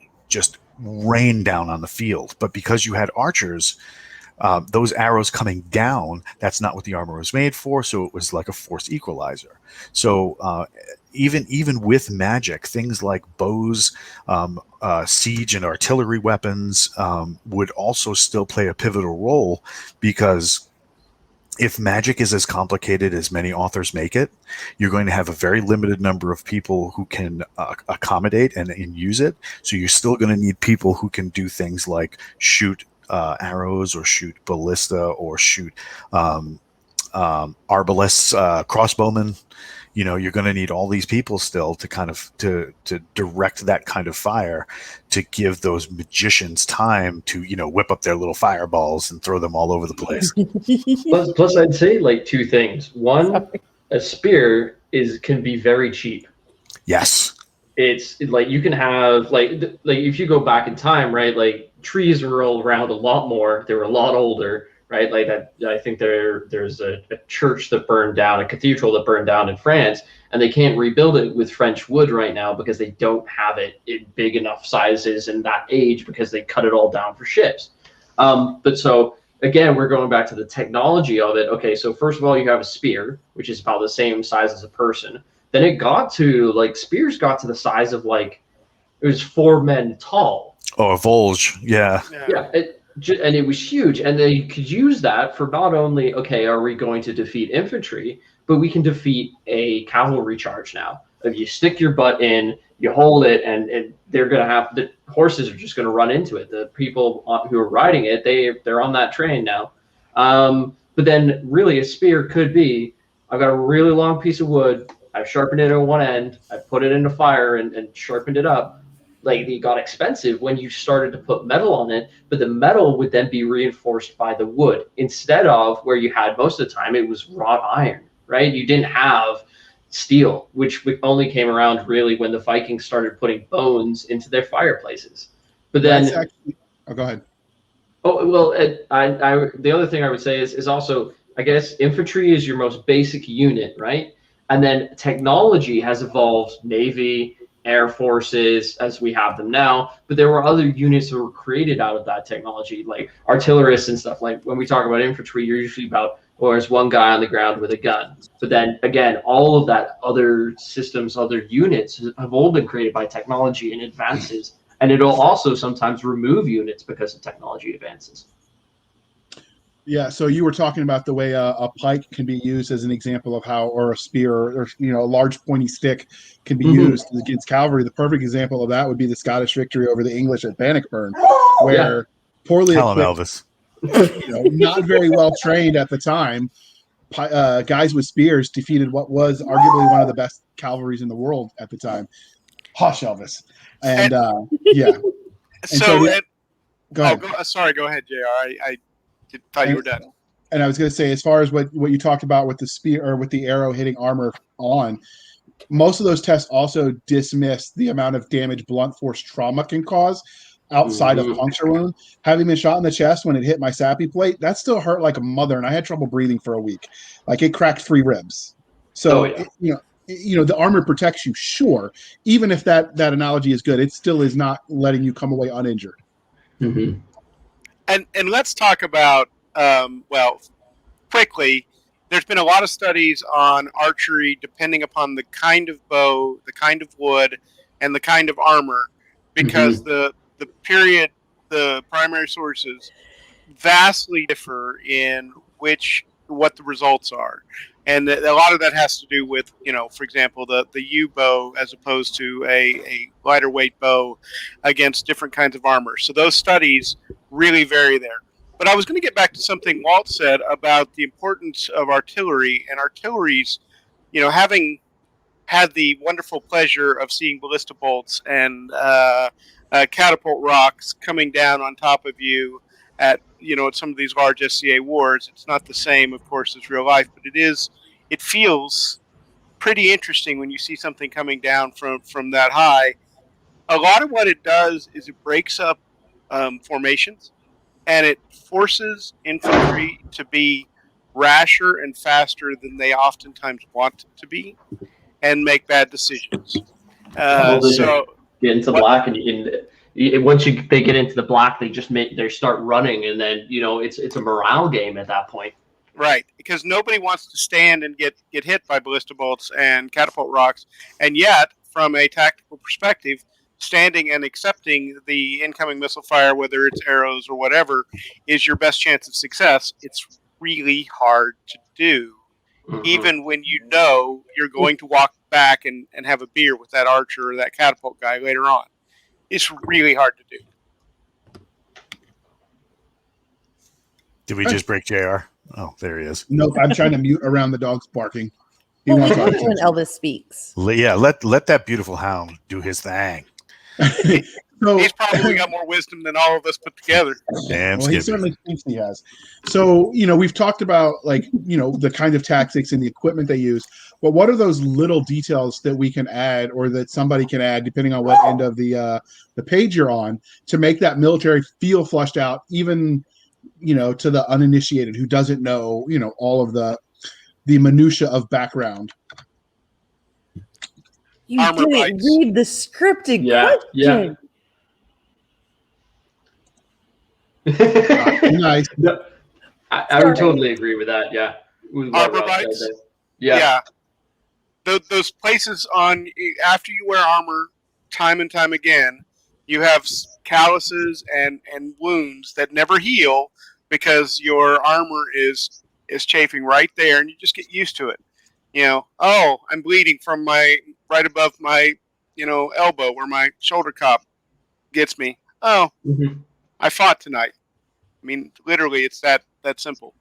rain down on the field. But because you had archers, those arrows coming down, that's not what the armor was made for. So it was like a force equalizer. So even with magic, things like bows, siege and artillery weapons would also still play a pivotal role, because if magic is as complicated as many authors make it, you're going to have a very limited number of people who can accommodate and use it. So you're still going to need people who can do things like shoot arrows, or shoot ballista, or shoot arbalists, crossbowmen. You know, you're going to need all these people still to kind of to direct that kind of fire, to give those magicians time to, whip up their little fireballs and throw them all over the place. Plus, I'd say like two things. One, a spear can be very cheap. Yes. It's like you can have like if you go back in time, right? Like trees were around a lot more. They were a lot older. Right, like that. I think there's a church that burned down, a cathedral that burned down in France, and they can't rebuild it with French wood right now because they don't have it in big enough sizes in that age, because they cut it all down for ships. But so again, we're going back to the technology of it. Okay, so first of all, you have a spear, which is about the same size as a person. Then it got to spears got to the size of it was 4 men tall. Oh, a Volge, yeah. And it was huge, and they could use that for not only, okay, are we going to defeat infantry, but we can defeat a cavalry charge now. If you stick your butt in, you hold it, and they're going to have, the horses are just going to run into it. The people who are riding it, they're on that train now. But then really a spear could be, I've got a really long piece of wood, I've sharpened it at one end, I've put it in the fire and sharpened it up. It got expensive when you started to put metal on it, but the metal would then be reinforced by the wood, instead of where you had most of the time it was wrought iron, right? You didn't have steel, which only came around really when the Vikings started putting bones into their fireplaces. But then, go ahead. Oh well, the other thing I would say is also, I guess, infantry is your most basic unit, right? And then technology has evolved, Navy, Air Forces as we have them now, but there were other units that were created out of that technology, like artillerists and stuff. Like when we talk about infantry, you're usually there's one guy on the ground with a gun. But then again, all of that other systems, other units have all been created by technology and advances, and it'll also sometimes remove units because of technology advances. Yeah, so you were talking about the way a pike can be used as an example of how, or a spear, or a large pointy stick can be used against cavalry. The perfect example of that would be the Scottish victory over the English at Bannockburn, where poorly equipped, not very well trained at the time, guys with spears defeated what was arguably one of the best cavalries in the world at the time. Hush, Elvis. And yeah. Go ahead. Go ahead, JR. I thought you were done. And I was going to say, as far as what you talked about with the spear or with the arrow hitting armor on, most of those tests also dismiss the amount of damage blunt force trauma can cause outside of puncture wound. Having been shot in the chest when it hit my sappy plate, that still hurt like a mother, and I had trouble breathing for a week. Like it cracked 3 ribs. So the armor protects you, sure. Even if that analogy is good, it still is not letting you come away uninjured. Mm-hmm. And let's talk about quickly. There's been a lot of studies on archery, depending upon the kind of bow, the kind of wood, and the kind of armor, because the primary sources vastly differ in what the results are. And a lot of that has to do with, for example, the U bow as opposed to a lighter weight bow against different kinds of armor. So those studies really vary there. But I was going to get back to something Walt said about the importance of artillery and artilleries, having had the wonderful pleasure of seeing ballista bolts and catapult rocks coming down on top of you at some of these large SCA wars. It's not the same, of course, as real life, but it feels pretty interesting when you see something coming down from that high. A lot of what it does is it breaks up formations, and it forces infantry to be rasher and faster than they oftentimes want to be, and make bad decisions. So get into black, and once they get into the black, they start running, and then it's a morale game at that point. Right, because nobody wants to stand and get hit by ballista bolts and catapult rocks, and yet, from a tactical perspective, standing and accepting the incoming missile fire, whether it's arrows or whatever, is your best chance of success. It's really hard to do, even when you're going to walk back and have a beer with that archer or that catapult guy later on. It's really hard to do. Did we just break JR? Oh, there he is. Nope, I'm trying to mute around the dog's barking. He wants when Elvis speaks. Yeah, let that beautiful hound do his thing. So, he's probably got more wisdom than all of us put together. Well, he certainly thinks he has. So, we've talked about the kind of tactics and the equipment they use. But what are those little details that we can add, or that somebody can add, depending on what end of the page you're on, to make that military feel flushed out, even to the uninitiated who doesn't know all of the minutia of background? You didn't read the scripted question. Nice. I would totally agree with that. Yeah. Armor bites. Yeah. Those places after you wear armor, time and time again, you have calluses and wounds that never heal because your armor is chafing right there, and you just get used to it. I'm bleeding from right above my elbow where my shoulder cup gets me. I fought tonight. I mean, literally, it's that simple.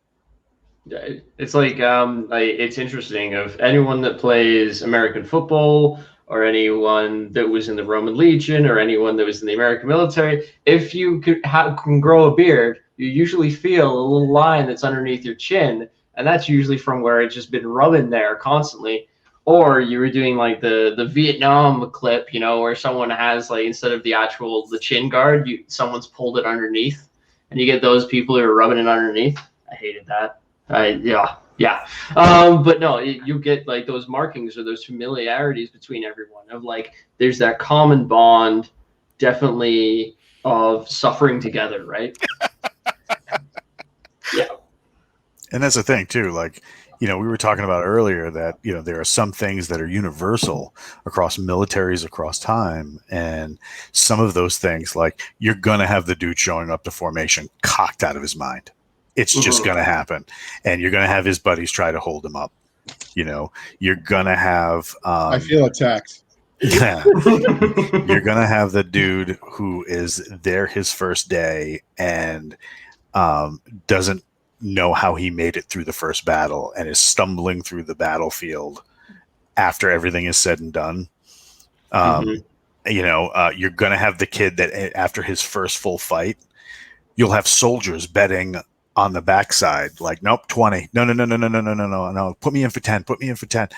It's like it's interesting. Of anyone that plays American football, or anyone that was in the Roman Legion, or anyone that was in the American military, if you can grow a beard, you usually feel a little line that's underneath your chin, and that's usually from where it's just been rubbing there constantly. Or you were doing like the Vietnam clip, where someone has instead of the chin guard, someone's pulled it underneath, and you get those people who are rubbing it underneath. I hated that. Yeah. But no, you get those markings or those familiarities between everyone of there's that common bond, definitely, of suffering together, right? Yeah. And that's the thing too. We were talking about earlier that, there are some things that are universal across militaries, across time. And some of those things, you're going to have the dude showing up to formation cocked out of his mind. It's just going to happen. And you're going to have his buddies try to hold him up. You're going to have... I feel attacked. Yeah. You're going to have the dude who is there his first day and doesn't know how he made it through the first battle and is stumbling through the battlefield after everything is said and done. You're going to have the kid that after his first full fight, you'll have soldiers betting on the backside, like, nope, 20. No. Put me in for 10. Put me in for 10.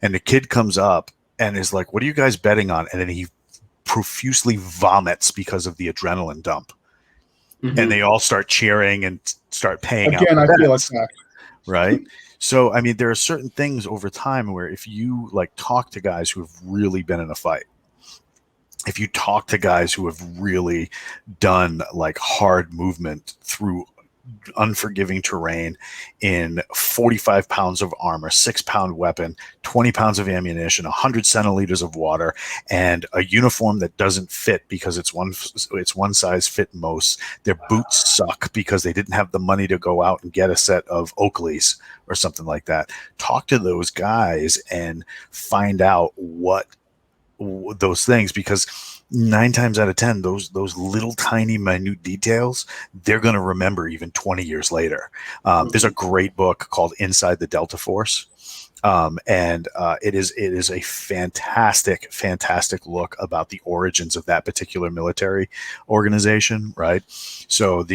And the kid comes up and is like, what are you guys betting on? And then he profusely vomits because of the adrenaline dump. Mhm. And they all start cheering and start paying Again, out. I feel attacked. Right. So, I mean, there are certain things over time where if you like talk to guys who have really been in a fight, if you talk to guys who have really done like hard movement through unforgiving terrain in 45 pounds of armor, 6-pound weapon, 20 pounds of ammunition, 100 centiliters of water, and a uniform that doesn't fit because it's one size fit most. Their boots suck because they didn't have the money to go out and get a set of Oakleys or something like that. Talk to those guys and find out what those things, because 9 times out of 10, those little tiny minute details, they're going to remember even 20 years later. There's a great book called Inside the Delta Force. And it is a fantastic look about the origins of that particular military organization. Right. So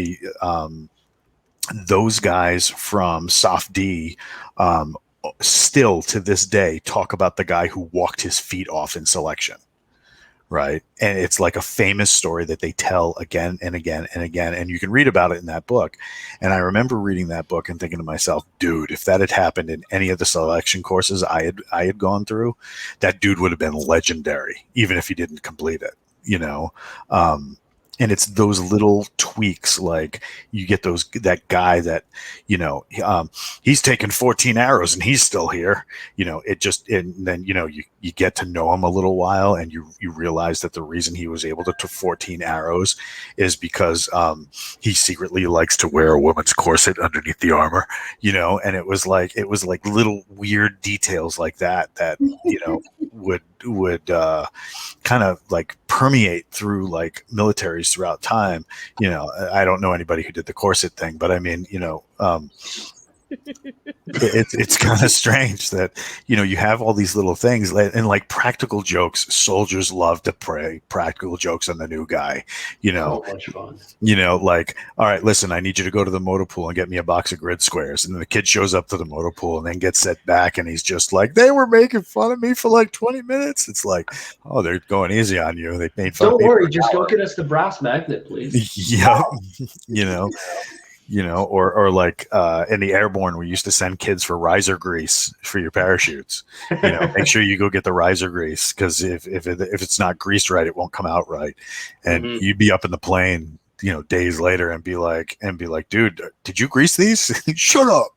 those guys from Soft D, still to this day talk about the guy who walked his feet off in selection. Right. And it's like a famous story that they tell again and again and again. And you can read about it in that book. And I remember reading that book and thinking to myself, dude, if that had happened in any of the selection courses I had gone through, that dude would have been legendary, even if he didn't complete it, you know? And it's those little tweaks, like you get that guy that, you know, he's taken 14 arrows and he's still here, you know, and then, you know, you get to know him a little while and you realize that the reason he was able to 14 arrows is because he secretly likes to wear a woman's corset underneath the armor, you know, and it was like little weird details like that, you know, would kind of like permeate through like militaries throughout time. You know, I don't know anybody who did the corset thing, but I mean, you know, it's kind of strange that, you know, you have all these little things and like practical jokes. Soldiers love to play practical jokes on the new guy, you know. So much fun. You know, like, all right, listen, I need you to go to the motor pool and get me a box of grid squares. And then the kid shows up to the motor pool and then gets set back and he's just like, they were making fun of me for like 20 minutes. It's like, oh, they're going easy on you. They made fun of me. Don't worry, just go get us the brass magnet, please. Yeah. You know, or like in the airborne, we used to send kids for riser grease for your parachutes. You know, make sure you go get the riser grease, because if it's not greased right, it won't come out right. And you'd be up in the plane, you know, days later and be like, dude, did you grease these? Shut up.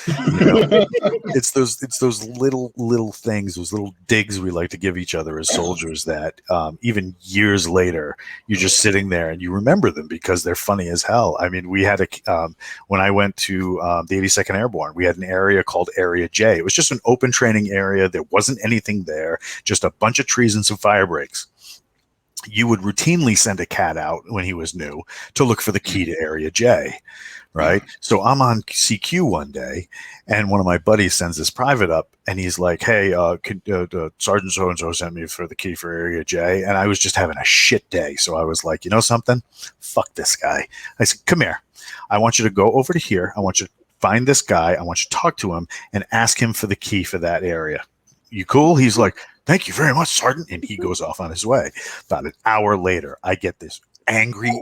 You know, it's those little things, those little digs we like to give each other as soldiers that even years later you're just sitting there and you remember them because they're funny as hell. I mean, we had when I went to the 82nd Airborne, we had an area called Area J. It was just an open training area. There wasn't anything there, just a bunch of trees and some fire breaks. You would routinely send a cat out when he was new to look for the key to Area J. Right. So I'm on CQ one day and one of my buddies sends this private up and he's like, hey, Sergeant so-and-so sent me for the key for Area J. And I was just having a shit day. So I was like, you know something? Fuck this guy. I said, come here. I want you to go over to here. I want you to find this guy. I want you to talk to him and ask him for the key for that area. You cool? He's like, thank you very much, Sergeant. And he goes off on his way. About an hour later, I get this angry,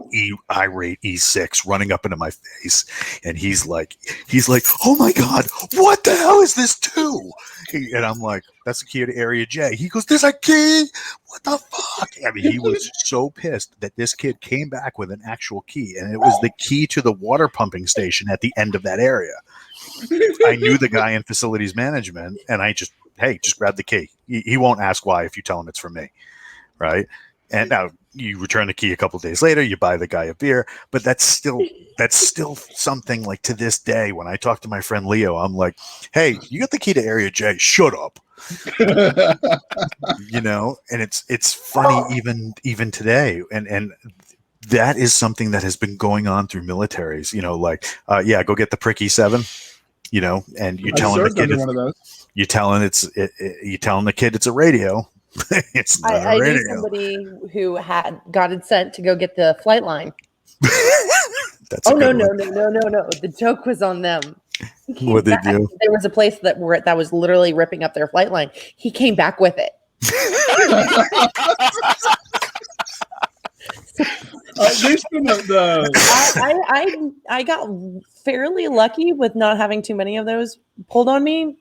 irate E6 running up into my face, and he's like, oh my god, what the hell is this too? And I'm like, that's the key to Area J. He goes, there's a key? What the fuck? I mean, he was so pissed that this kid came back with an actual key, and it was the key to the water pumping station at the end of that area. I knew the guy in facilities management, and I just grab the key. He won't ask why if you tell him it's for me, right? And now you return the key a couple of days later, you buy the guy a beer, but that's still something like to this day. When I talk to my friend Leo, I'm like, hey, you got the key to Area J, shut up. You know, and it's funny even today. And that is something that has been going on through militaries, you know, like, go get the pricky 7, you know, and you're telling the kid, you're telling the kid it's a radio. It's not a radio. I knew somebody who had gotten sent to go get the flight line. That's a Oh no, good no, one. no. The joke was on them. What'd they do? There was a place that was literally ripping up their flight line. He came back with it. There's been I got fairly lucky with not having too many of those pulled on me.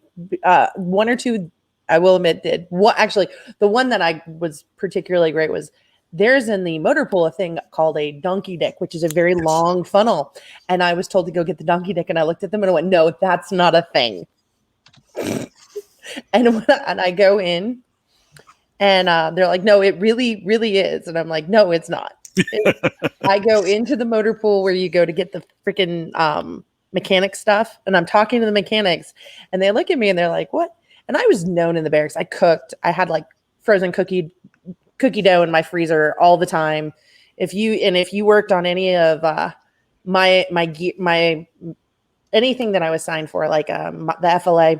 One or two, I will admit, did. What actually, the one that I was particularly great was there's in the motor pool a thing called a donkey dick, which is a very long funnel. And I was told to go get the donkey dick, and I looked at them and I went, "No, that's not a thing." and I go in, and they're like, "No, it really, really is." And I'm like, "No, it's not." I go into the motor pool where you go to get the freaking mechanic stuff, and I'm talking to the mechanics, and they look at me and they're like, "What?" And I was known in the barracks. I cooked. I had like frozen cookie dough in my freezer all the time. If you worked on any of my anything that I was signed for, like the FLA,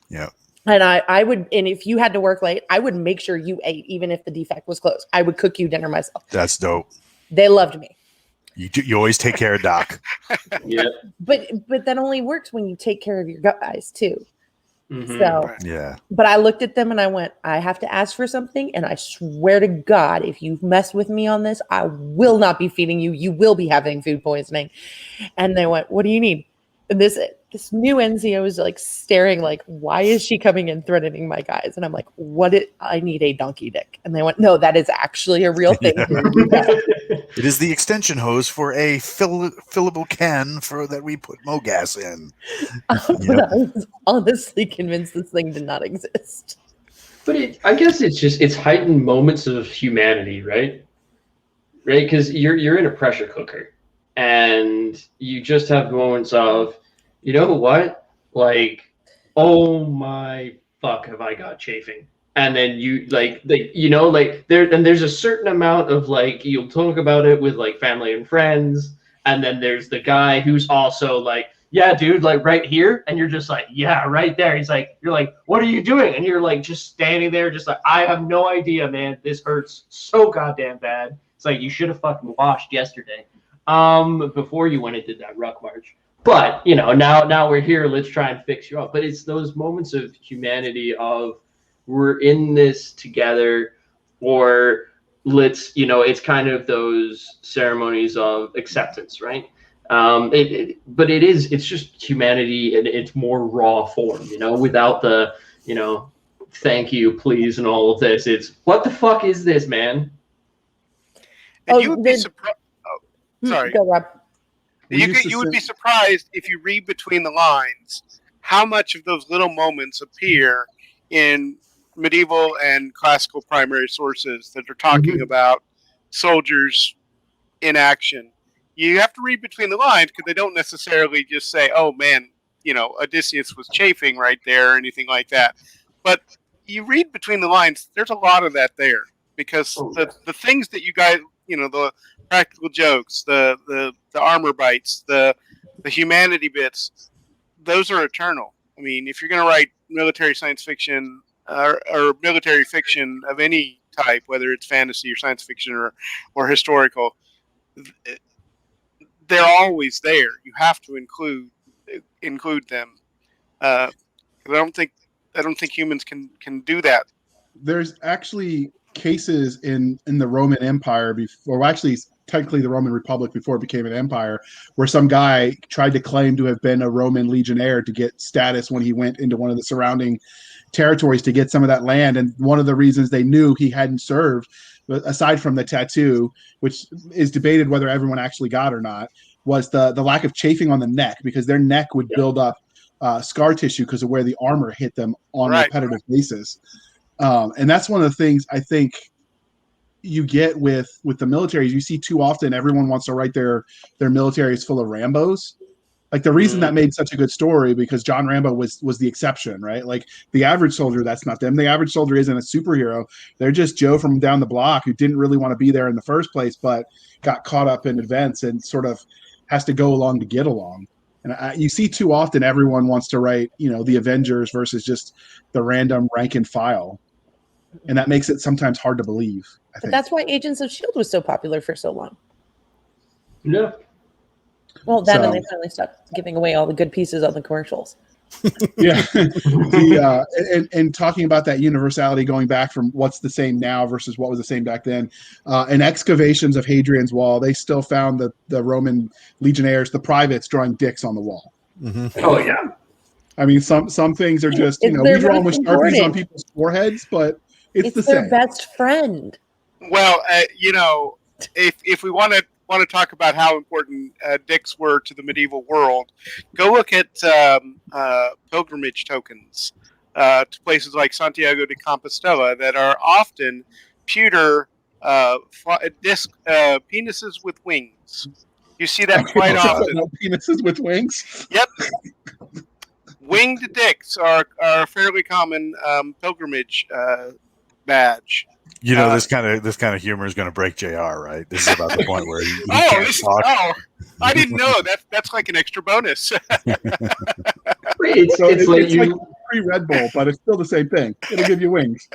Yeah. and I would, and if you had to work late, I would make sure you ate, even if the defect was closed. I would cook you dinner myself. That's dope. They loved me. You always take care of Doc. Yeah. But that only works when you take care of your guys too. Mhm. So Yeah. but I looked at them and I went, I have to ask for something, and I swear to God, if you mess with me on this, I will not be feeding you. You will be having food poisoning. And they went, "What do you need?" And this new NCO was like staring like, "Why is she coming and threatening my guys?" And I'm like, I need a donkey dick. And they went, "No, that is actually a real thing." Yeah. It is the extension hose for a fillable can that we put Mogas in. But I was honestly convinced this thing did not exist. But I guess it's heightened moments of humanity, right? Right, because you're in a pressure cooker, and you just have moments of, you know what, like, oh my fuck, have I got chafing? And then you there's a certain amount of like, you'll talk about it with like family and friends, and then there's the guy who's also like, "Yeah, dude, like right here," and you're just like, "Yeah, right there." You're like, "What are you doing?" And you're like just standing there, just like, "I have no idea, man. This hurts so goddamn bad." It's like, you should have fucking washed yesterday, before you went and did that ruck march. But now we're here. Let's try and fix you up. But it's those moments of humanity of, we're in this together, or it's kind of those ceremonies of acceptance, right? But it's just humanity in its more raw form, without the, thank you, please, and all of this. It's, what the fuck is this, man? And you would be surprised. Sorry. Go, Rob. You would be surprised if you read between the lines how much of those little moments appear in medieval and classical primary sources that are talking about soldiers in action. You have to read between the lines, because they don't necessarily just say, "Oh man, Odysseus was chafing right there," or anything like that. But you read between the lines, there's a lot of that there, because the things that you guys, the practical jokes, the armor bites, the humanity bits, those are eternal. I mean, if you're going to write military science fiction or military fiction of any type, whether it's fantasy or science fiction or historical, they're always there. You have to include them. I don't think humans can do that. There's actually cases in the Roman Empire before, well, actually technically the Roman Republic before it became an empire, where some guy tried to claim to have been a Roman legionnaire to get status when he went into one of the surrounding territories to get some of that land. And one of the reasons they knew he hadn't served, aside from the tattoo, which is debated whether everyone actually got or not, was the lack of chafing on the neck, because their neck would build up scar tissue because of where the armor hit them on a repetitive basis. And that's one of the things I think you get with the militaries. You see too often everyone wants to write their militaries full of Rambos. Like, the reason that made such a good story, because John Rambo was the exception, right? Like, the average soldier, that's not them. The average soldier isn't a superhero. They're just Joe from down the block who didn't really want to be there in the first place, but got caught up in events and sort of has to go along to get along. And you see too often everyone wants to write, the Avengers versus just the random rank and file. And that makes it sometimes hard to believe, I think. But that's why Agents of S.H.I.E.L.D. was so popular for so long. Yeah. Well, that and they finally stopped giving away all the good pieces on the commercials. Yeah. And talking about that universality going back from what's the same now versus what was the same back then. In excavations of Hadrian's Wall, they still found the Roman legionnaires, the privates, drawing dicks on the wall. Mm-hmm. Oh yeah. I mean, some things are just, we draw them with Sharpies on people's foreheads, but it's the their same. best friend. Well, if we want to talk about how important dicks were to the medieval world, go look at pilgrimage tokens to places like Santiago de Compostela that are often pewter disc penises with wings. You see that quite often. Penises with wings? Yep. Winged dicks are a fairly common pilgrimage badge. This kind of humor is going to break JR, right? This is about the point where he can't talk. Oh, I didn't know. That's like an extra bonus. It's like free Red Bull, but it's still the same thing. It'll give you wings.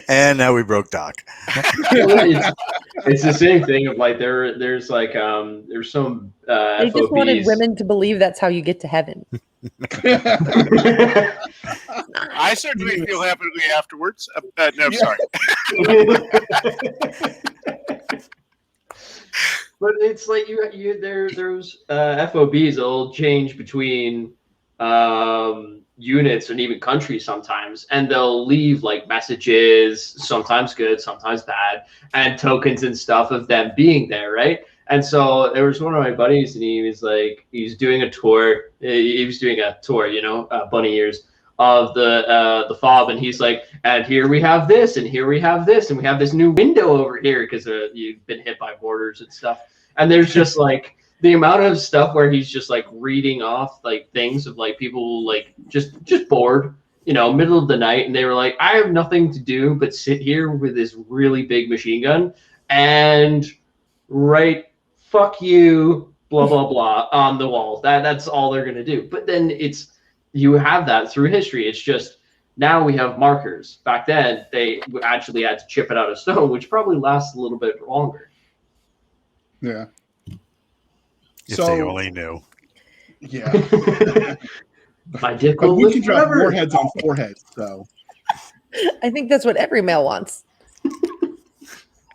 And now we broke Doc. It's the same thing of like there's like there's some They just wanted women to believe that's how you get to heaven. I certainly feel happily afterwards. No, sorry. But it's like there's FOBs that'll change between units and even countries sometimes, and they'll leave like messages, sometimes good, sometimes bad, and tokens and stuff of them being there, right? And so there was one of my buddies, and he was doing a tour. He was doing a tour, bunny ears of the fob, and he's like, and here we have this, and here we have this, and we have this new window over here because you've been hit by borders and stuff. And there's just like the amount of stuff where he's just like reading off like things of like people like just bored, middle of the night, and they were like, I have nothing to do but sit here with this really big machine gun and write "fuck you" blah blah blah on the walls. That's all they're gonna do. But then you have that through history. It's just now we have markers. Back then they actually had to chip it out of stone, which probably lasts a little bit longer. Yeah. If they only knew. Yeah. My dick But will we live can drop forever. warheads on foreheads, so. I think that's what every male wants.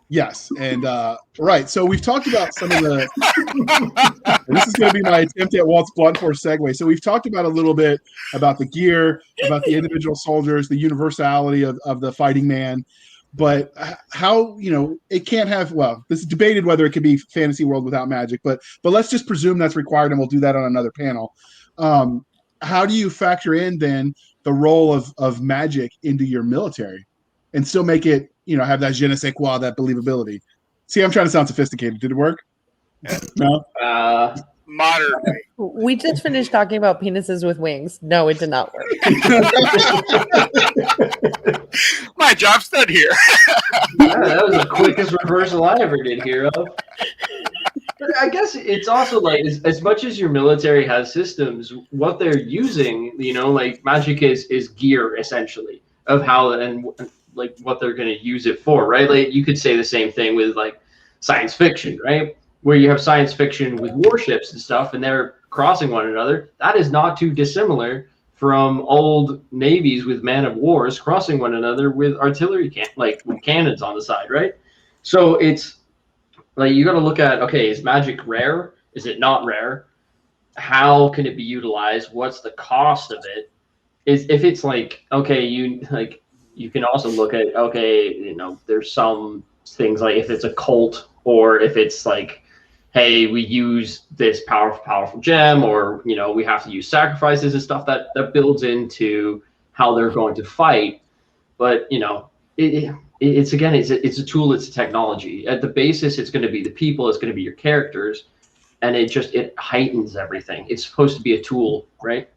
Yes, and right. So we've talked about some of the. And this is going to be my attempt at Walt's blunt force segue. So we've talked about a little bit about the gear, about the individual soldiers, the universality of the fighting man, but how it can't have. Well, this is debated whether it could be fantasy world without magic, but let's just presume that's required, and we'll do that on another panel. How do you factor in then the role of magic into your military, and still make it have that je ne sais quoi, that believability? See, I'm trying to sound sophisticated. Did it work? No. Moderately. We just finished talking about penises with wings. No, it did not work. My job's done here. Yeah, that was the quickest reversal I ever did hear of. But I guess it's also like as much as your military has systems, what they're using, like magic is gear essentially of how and like what they're going to use it for, right? Like you could say the same thing with like science fiction, right? Where you have science fiction with warships and stuff, and they're crossing one another. That is not too dissimilar from old navies with man of wars crossing one another with artillery with cannons on the side, right? So it's like you got to look at, okay, is magic rare? Is it not rare? How can it be utilized? What's the cost of it? If it's like, okay, you can also look at, okay, there's some things like if it's a cult, or if it's like, hey, we use this powerful gem, or we have to use sacrifices and stuff that builds into how they're going to fight. But it's a tool, it's a technology. At the basis, it's going to be the people, it's going to be your characters, and it heightens everything. It's supposed to be a tool, right?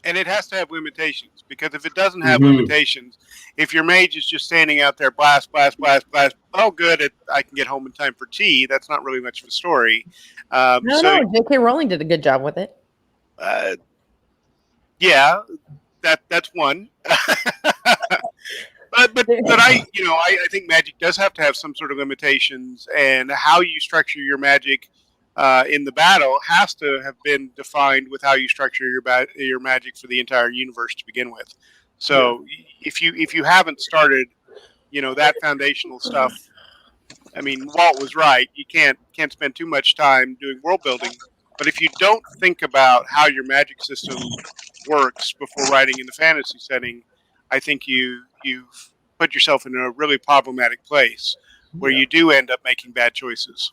And it has to have limitations, because if it doesn't have limitations, if your mage is just standing out there, blast, blast, blast, blast, oh, good, I can get home in time for tea. That's not really much of a story. No, J.K. Rowling did a good job with it. Yeah, that's one. But I think Magic does have to have some sort of limitations, and how you structure your Magic in the battle has to have been defined with how you structure your Magic for the entire universe to begin with. So if you haven't started, that foundational stuff, I mean, Walt was right. You can't spend too much time doing world building. But if you don't think about how your Magic system works before writing in the fantasy setting, I think you've put yourself in a really problematic place where you do end up making bad choices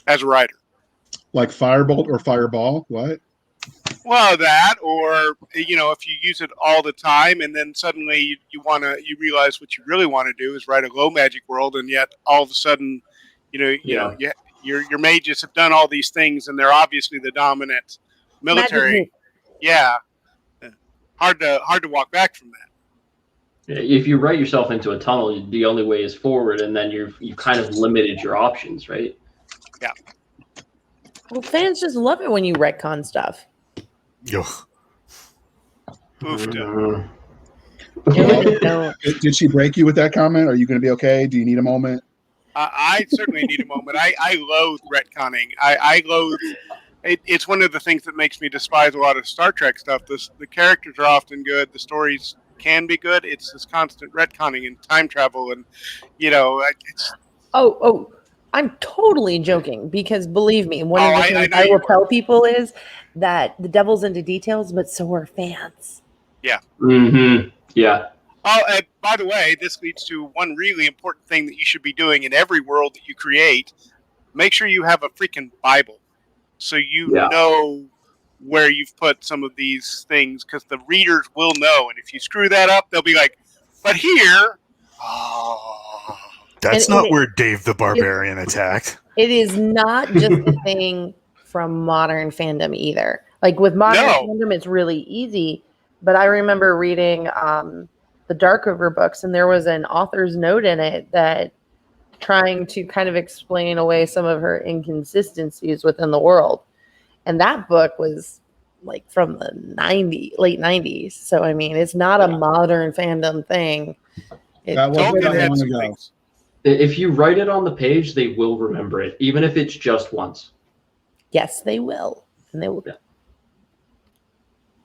as a writer. Like Firebolt or Fireball? What? Well, that, or if you use it all the time, and then suddenly you realize what you really want to do is write a low Magic world, and yet all of a sudden, your mages have done all these things, and they're obviously the dominant military. Yeah, hard to walk back from that. If you write yourself into a tunnel, the only way is forward, and then you've kind of limited your options, right? Yeah. Well, fans just love it when you retcon stuff. Did she break you with that comment? Are you going to be okay? Do you need a moment? I certainly need a moment. I loathe retconning. I loathe. It's one of the things that makes me despise a lot of Star Trek stuff. The characters are often good. The stories can be good. It's this constant retconning and time travel, and it's. Oh, I'm totally joking, because believe me, one of the things I will tell people is that the devil's into details, but so are fans. Yeah. Mm-hmm. Yeah. Oh, and by the way, this leads to one really important thing that you should be doing in every world that you create. Make sure you have a freaking Bible, so you know where you've put some of these things, because the readers will know. And if you screw that up, they'll be like, "But here, that's not where Dave the Barbarian attacked." It is not just a thing from modern fandom either. Like with modern fandom, it's really easy. But I remember reading the Dark River books, and there was an author's note in it that trying to kind of explain away some of her inconsistencies within the world. And that book was like from the late 90s. So, I mean, it's not a modern fandom thing. That wasn't that long ago. If you write it on the page, they will remember it, even if it's just once. Yes, they will. And they will.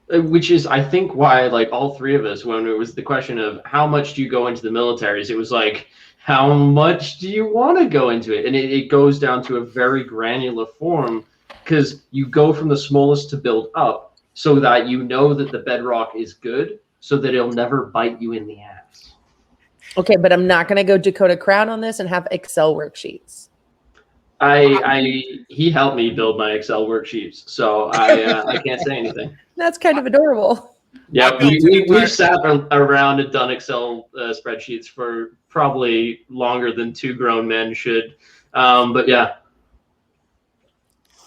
Which is, I think, why, like, all three of us, when it was the question of how much do you go into the militaries, it was like, how much do you want to go into it? And it goes down to a very granular form, because you go from the smallest to build up so that you know that the bedrock is good, so that it'll never bite you in the ass. Okay, but I'm not going to go Dakota Crown on this and have Excel worksheets. He helped me build my Excel worksheets, so I can't say anything. That's kind of adorable. Yeah, we've sat around and done Excel spreadsheets for probably longer than two grown men should. But yeah.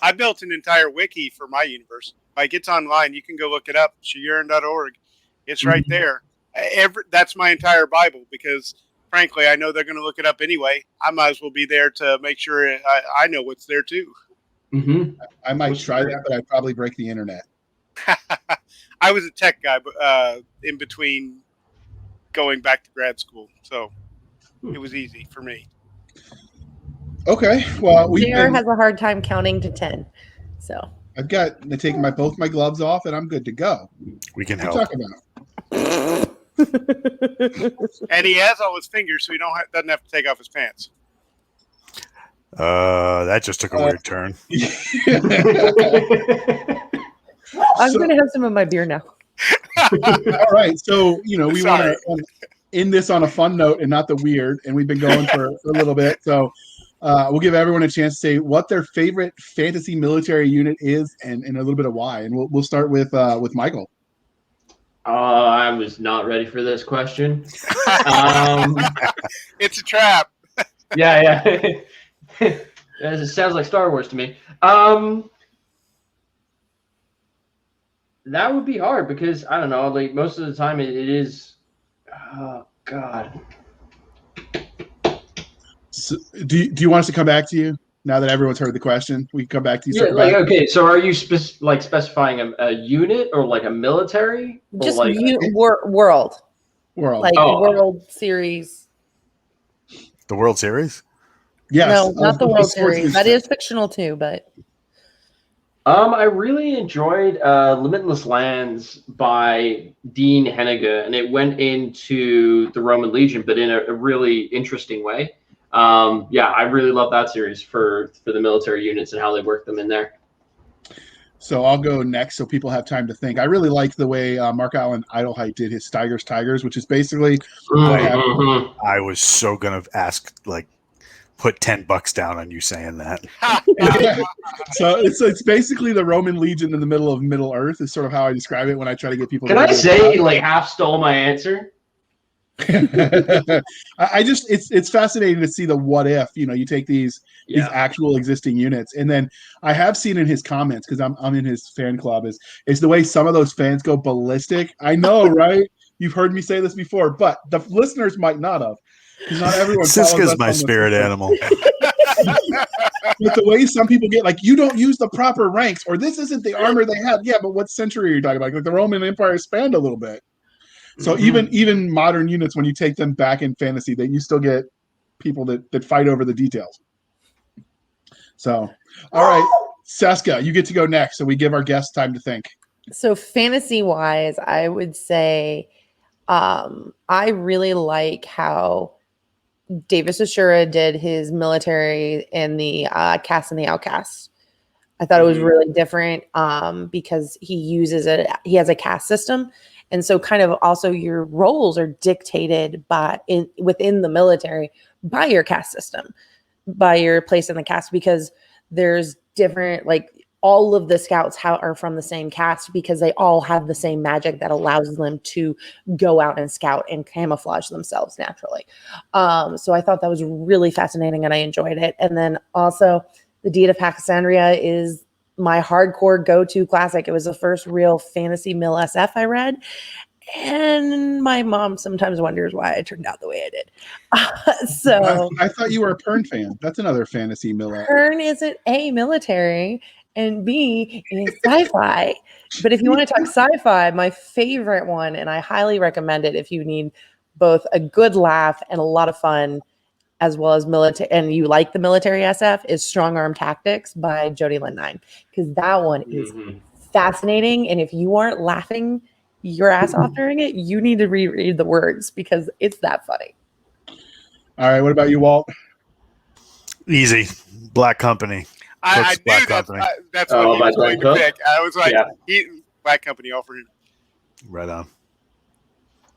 I built an entire wiki for my universe. Like, it's online. You can go look it up. Shayurin.org. It's right there. That's my entire Bible, because frankly, I know they're going to look it up anyway. I might as well be there to make sure I know what's there too. Mm-hmm. I might try that, but I'd probably break the internet. I was a tech guy in between going back to grad school, so it was easy for me. Okay, well, JR has a hard time counting to 10, so I've got to take both my gloves off, and I'm good to go. We can help. help. Talk about. And he has all his fingers, so he doesn't have to take off his pants. That just took a weird turn. I'm going to have some of my beer now. All right, so we want to end this on a fun note and not the weird, and we've been going for a little bit, so we'll give everyone a chance to say what their favorite fantasy military unit is, and a little bit of why. And we'll start with Michael. I was not ready for this question. It's a trap. Yeah. It sounds like Star Wars to me. That would be hard, because I don't know. Like, most of the time, it is. Oh God. So, do you want us to come back to you now that everyone's heard the question? We can come back to you. Yeah, okay. So, are you specifying a unit or like a military? Just like world. World. like Oh. World Series. The World Series? Yes. No, not the World sports Series. That is fictional too, but I really enjoyed Limitless Lands by Dean Henniger, and it went into the Roman Legion, but in a really interesting way. Yeah, I really love that series for the military units and how they work them in there. So I'll go next so people have time to think. I really like the way Mark Allen Idlehite did his Steigers Tigers, which is basically I was so going to ask, like, put $10 down on you saying that. So it's basically the Roman Legion in the middle of Middle Earth is sort of how I describe it when I try to get people. Can I say he like half stole my answer? I just it's fascinating to see the what if, you take these actual existing units, and then I have seen in his comments, because I'm in his fan club, is the way some of those fans go ballistic. I know, right? You've heard me say this before, but the listeners might not have, because not everyone. Cisca's my spirit animal. But the way some people get, like, you don't use the proper ranks, or this isn't the armor they have. Yeah, but what century are you talking about? Like the Roman Empire spanned a little bit. So even modern units, when you take them back in fantasy, that you still get people that fight over the details. So, all right, Cisca, you get to go next. So we give our guests time to think. So fantasy wise, I would say I really like how Davis Ashura did his military in the Cast and the Outcast. I thought it was really different because he has a caste system. And so kind of also your roles are dictated within the military by your caste system, by your place in the caste, because there's different, like all of the scouts are from the same caste because they all have the same magic that allows them to go out and scout and camouflage themselves naturally. So I thought that was really fascinating and I enjoyed it. And then also the Deed of Paxandria is my hardcore go-to classic. It was the first real fantasy mil SF I read. And my mom sometimes wonders why I turned out the way I did. So I thought you were a Pern fan. That's another fantasy mill. Pern isn't A, military, and B, is sci-fi. But if you want to talk sci-fi, my favorite one, and I highly recommend it if you need both a good laugh and a lot of fun, as well as military, and you like the military SF, is Strong Arm Tactics by Jody Lindine, because that one is fascinating. And if you aren't laughing your ass off during it, you need to reread the words because it's that funny. All right, what about you, Walt? Easy. Black Company. I knew that's what he was going to pick. I was like, Black Company offered him. Right on.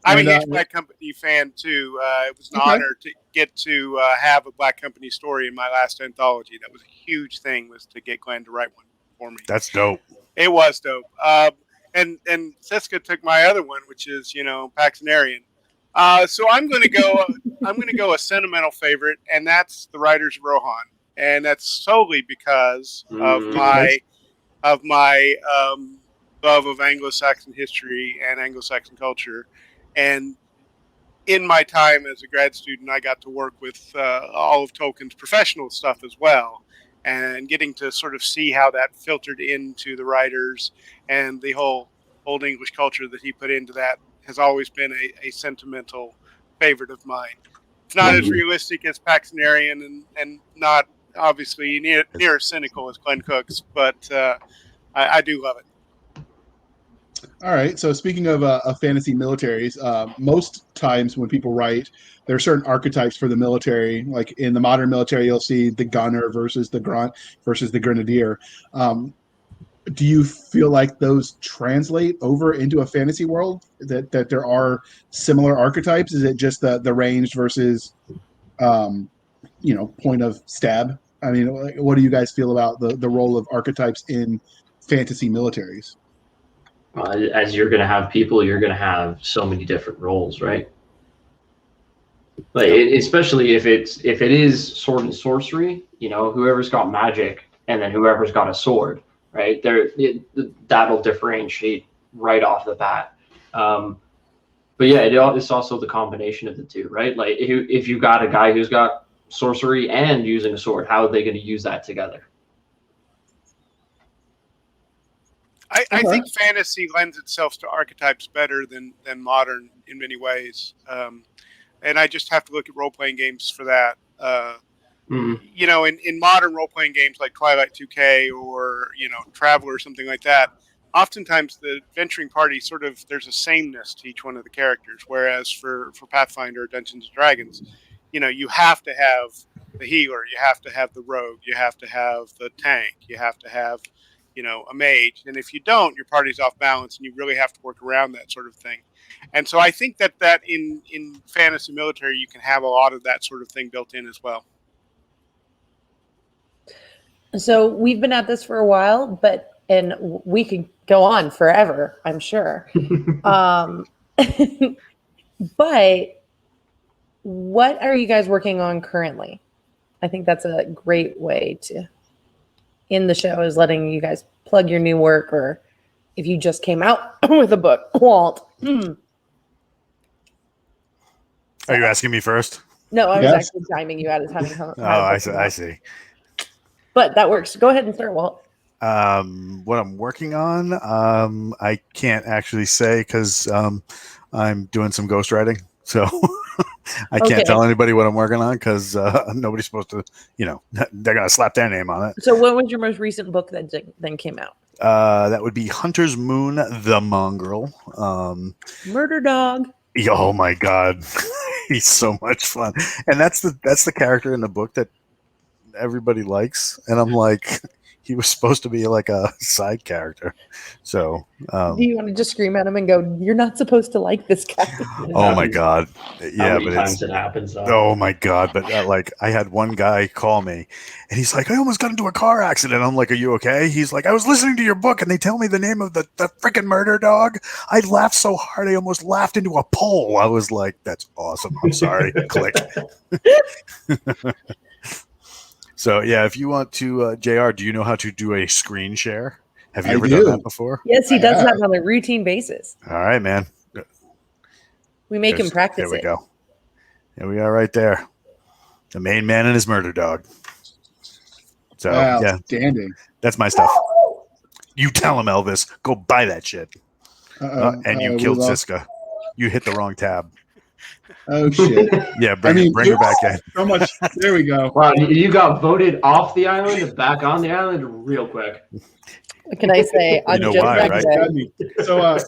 I'm a huge Black Company fan too. It was an honor to get to have a Black Company story in my last anthology. That was a huge thing, was to get Glenn to write one for me. That's dope. It was dope. And Cisca took my other one, which is Paxanarian. So I'm going to go. I'm going to go a sentimental favorite, and that's The Riders of Rohan, and that's solely because of my love of Anglo-Saxon history and Anglo-Saxon culture. And in my time as a grad student, I got to work with all of Tolkien's professional stuff as well, and getting to sort of see how that filtered into the writers and the whole Old English culture that he put into that has always been a sentimental favorite of mine. It's not as realistic as Paxanarian and not obviously near as cynical as Glenn Cook's, but I do love it. All right. So speaking of fantasy militaries, most times when people write, there are certain archetypes for the military. Like in the modern military, you'll see the gunner versus the grunt versus the grenadier. Do you feel like those translate over into a fantasy world? That there are similar archetypes? Is it just the ranged versus, point of stab? I mean, what do you guys feel about the role of archetypes in fantasy militaries? As you're going to have people, you're going to have so many different roles, right? Like especially if it is sword and sorcery, whoever's got magic and then whoever's got a sword, right? That'll differentiate right off the bat. But yeah, it's also the combination of the two, right? Like if you got a guy who's got sorcery and using a sword, how are they going to use that together? I think fantasy lends itself to archetypes better than modern in many ways. And I just have to look at role-playing games for that. You know, in modern role-playing games like Twilight 2K or, you know, Traveler or something like that, oftentimes the adventuring party there's a sameness to each one of the characters. Whereas for Pathfinder or Dungeons and Dragons, you know, you have to have the healer, you have to have the rogue, you have to have the tank, you have to have, you know, a mage. And if you don't, your party's off balance and you really have to work around that sort of thing. And so I think that in fantasy military, you can have a lot of that sort of thing built in as well. So we've been at this for a while, and we could go on forever, I'm sure. But what are you guys working on currently? I think that's a great way to end the show, is letting you guys plug your new work, or if you just came out with a book. Walt. Are you asking me first? No, I was actually timing you out of having. I see. But that works. Go ahead and start, Walt. What I'm working on, I can't actually say because I'm doing some ghostwriting. So I can't tell anybody what I'm working on because nobody's supposed to, you know, they're going to slap their name on it. So what was your most recent book that then came out? That would be Hunter's Moon, the Mongrel. Murder Dog. Oh my God. He's so much fun. And that's the character in the book that everybody likes. And I'm like, he was supposed to be like a side character. So do you want to just scream at him and go, "You're not supposed to like this guy"? Oh my God. Yeah, how many times it happens though. Oh my God. But like, I had one guy call me and he's like, "I almost got into a car accident." I'm like, "Are you okay?" He's like, "I was listening to your book and they tell me the name of the freaking murder dog. I laughed so hard I almost laughed into a pole." I was like, "That's awesome. I'm sorry." Click. So yeah, if you want to, JR, do you know how to do a screen share? Have you ever done that before? Yes, he does that on a routine basis. All right, man. We make him practice it. There we go. There we are right there. The main man and his murder dog. So yeah, outstanding. That's my stuff. You tell him, Elvis. Go buy that shit. And you killed Cisca. You hit the wrong tab. Oh shit! Yeah, bring her back in. So much. There we go. Wow, you got voted off the island and back on the island real quick. What can I say? You know why, right? So Rob,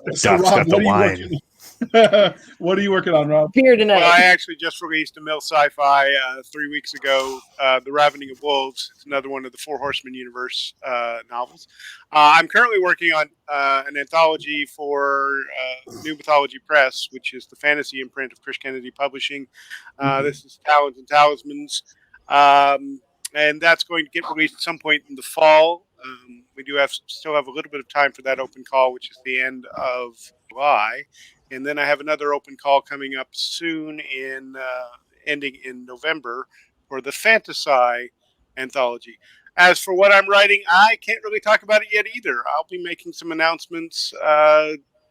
what are you working on, Rob? Here tonight. Well, I actually just released a Mill Sci-Fi 3 weeks ago. The Ravening of Wolves. It's another one of the Four Horsemen universe novels. I'm currently working on an anthology for New Mythology Press, which is the fantasy imprint of Chris Kennedy Publishing. This is Talons and Talismans, and that's going to get released at some point in the fall. We do still have a little bit of time for that open call, which is the end of July. And then I have another open call coming up soon ending in November for the Fantasy anthology. As for what I'm writing, I can't really talk about it yet either. I'll be making some announcements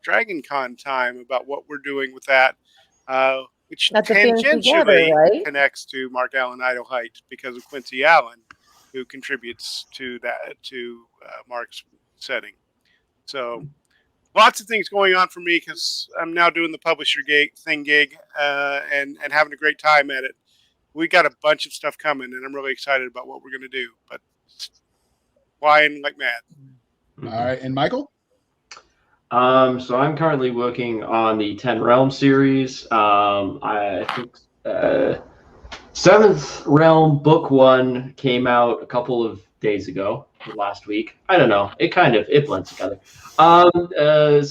Dragon Con time about what we're doing with that, which tangentially connects to Mark Allen Idlehite because of Quincy Allen, who contributes to Mark's setting. So lots of things going on for me because I'm now doing the publisher gig and having a great time at it. We got a bunch of stuff coming, and I'm really excited about what we're going to do. But flying like mad. All right, and Michael? So I'm currently working on the 10 Realm series. I think Seventh Realm Book 1 came out a couple of days ago, last week. I don't know. It blends together. The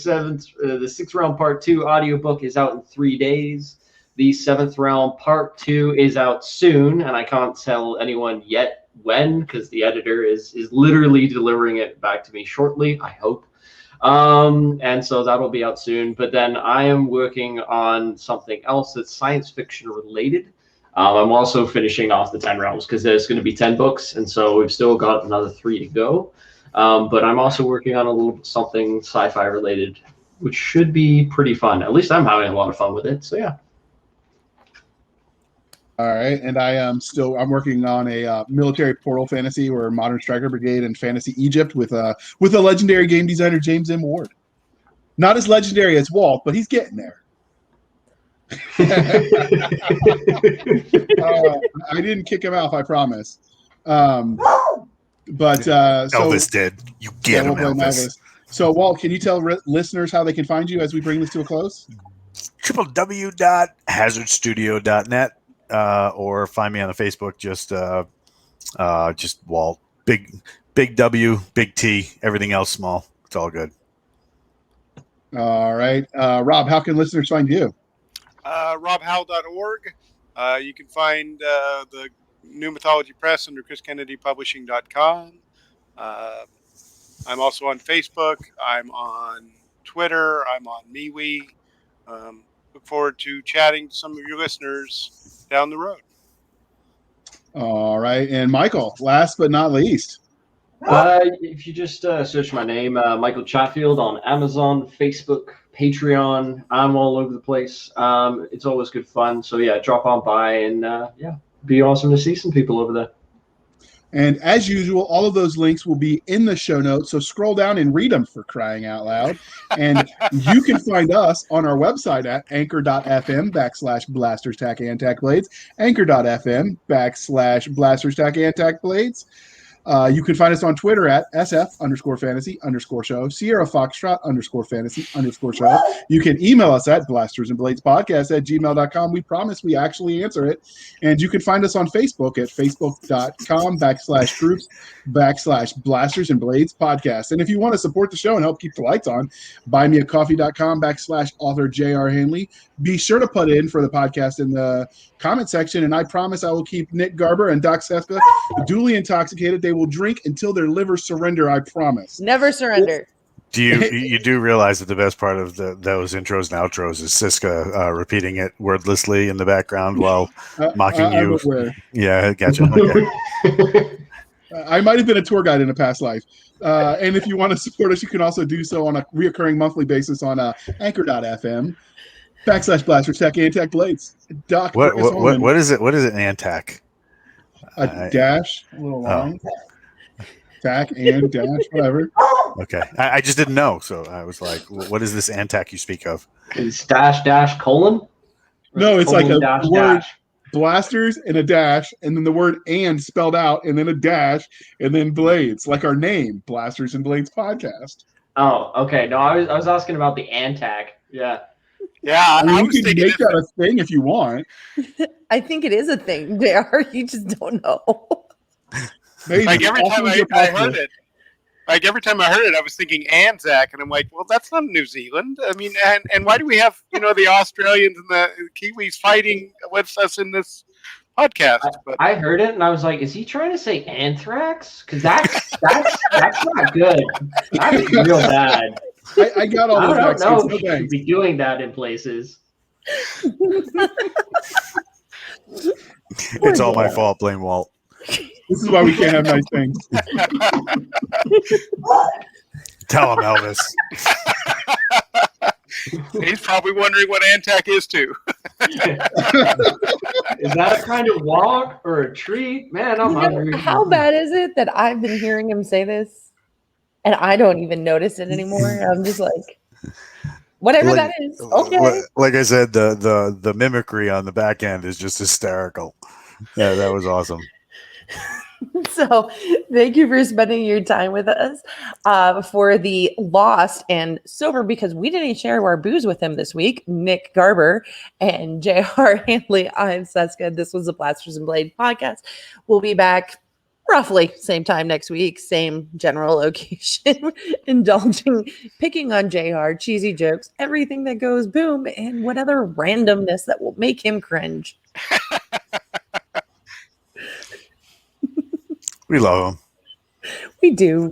Sixth Realm Part 2 audiobook is out in 3 days. The Seventh Realm Part 2 is out soon, and I can't tell anyone yet when, because the editor is literally delivering it back to me shortly, I hope. And so that'll be out soon. But then I am working on something else that's science fiction related. I'm also finishing off the 10 Realms because there's going to be 10 books, and so we've still got another 3 to go. But I'm also working on a little something sci-fi related, which should be pretty fun. At least I'm having a lot of fun with it. So yeah. right, and I'm working on a military portal fantasy or Modern Striker Brigade and Fantasy Egypt with a legendary game designer James M. Ward. Not as legendary as Walt, but he's getting there. I didn't kick him out, I promise. But Elvis did. You get him, Elvis. So, Walt, can you tell listeners how they can find you as we bring this to a close? www.hazardstudio.net or find me on the Facebook. Just Walt. Big W, big T. Everything else small. It's all good. All right, Rob. How can listeners find you? robhowe.org. You can find the New Mythology Press under chriskennedypublishing.com. I'm also on Facebook. I'm on Twitter. I'm on MeWe. Look forward to chatting to some of your listeners down the road. All right. And Michael, last but not least. If you just search my name, Michael Chatfield, on Amazon, Facebook, Patreon, I'm all over the place. It's always good fun. So yeah, drop on by and be awesome to see some people over there. And as usual, all of those links will be in the show notes. So scroll down and read them, for crying out loud. And you can find us on our website at anchor.fm/blasters, tack, and tack blades, anchor.fm/blasters, tack, and tack blades. You can find us on Twitter at SF_fantasy_show, Sierra Foxtrot _fantasy_show. You can email us at blastersandbladespodcast@gmail.com. We promise we actually answer it. And you can find us on Facebook at facebook.com/groups/Blasters and Blades Podcast. And if you want to support the show and help keep the lights on, buymeacoffee.com/author J.R. Handley. Be sure to put in for the podcast in the comment section, and I promise I will keep Nick Garber and Doc Cisca duly intoxicated. They will drink until their livers surrender, I promise. Never surrender. You do realize that the best part of those intros and outros is Cisca repeating it wordlessly in the background while mocking you? Yeah, gotcha. Okay. I might have been a tour guide in a past life. And if you want to support us, you can also do so on a reoccurring monthly basis on anchor.fm/blasters, tack, and tack blades. Doc, what is it? What is it? Antac? A dash, a little line. Tack and dash, whatever. Okay, I just didn't know, so I was like, "What is this Antac you speak of?" Is dash colon? No, it's colon, like a dash, word. dash. Blasters and a dash, and then the word "and" spelled out, and then a dash, and then blades, like our name, Blasters and Blades Podcast. Oh, okay. No, I was asking about the Antac. Yeah. Yeah, I mean, I you was can thinking make that a thing if you want. I think it is a thing, JR. You just don't know. Maybe. like every time Also, I heard it. Like every time I heard it, I was thinking Anzac, and I'm like, well, that's not New Zealand. I mean, and why do we have the Australians and the Kiwis fighting with us in this podcast? I heard it and I was like, is he trying to say anthrax? Because that's not good. That's real bad. I got all those I don't accents. know No if you thanks. should be doing that in places. It's all my fault. Blame Walt. This is why we can't have nice things. Tell him, Elvis. He's probably wondering what Antac is too. Is that a kind of walk or a treat? Man, I'm hungry. How bad is it that I've been hearing him say this and I don't even notice it anymore? I'm just like, whatever that is. Okay. Like I said, the mimicry on the back end is just hysterical. Yeah, that was awesome. So thank you for spending your time with us for the lost and sober, because we didn't share our booze with him this week, Nick Garber and J.R. Handley. I'm Cisca. This was the Blasters and Blade podcast. We'll be back roughly same time next week, same general location, picking on JR, cheesy jokes, everything that goes boom, and what other randomness that will make him cringe. We love him. We do.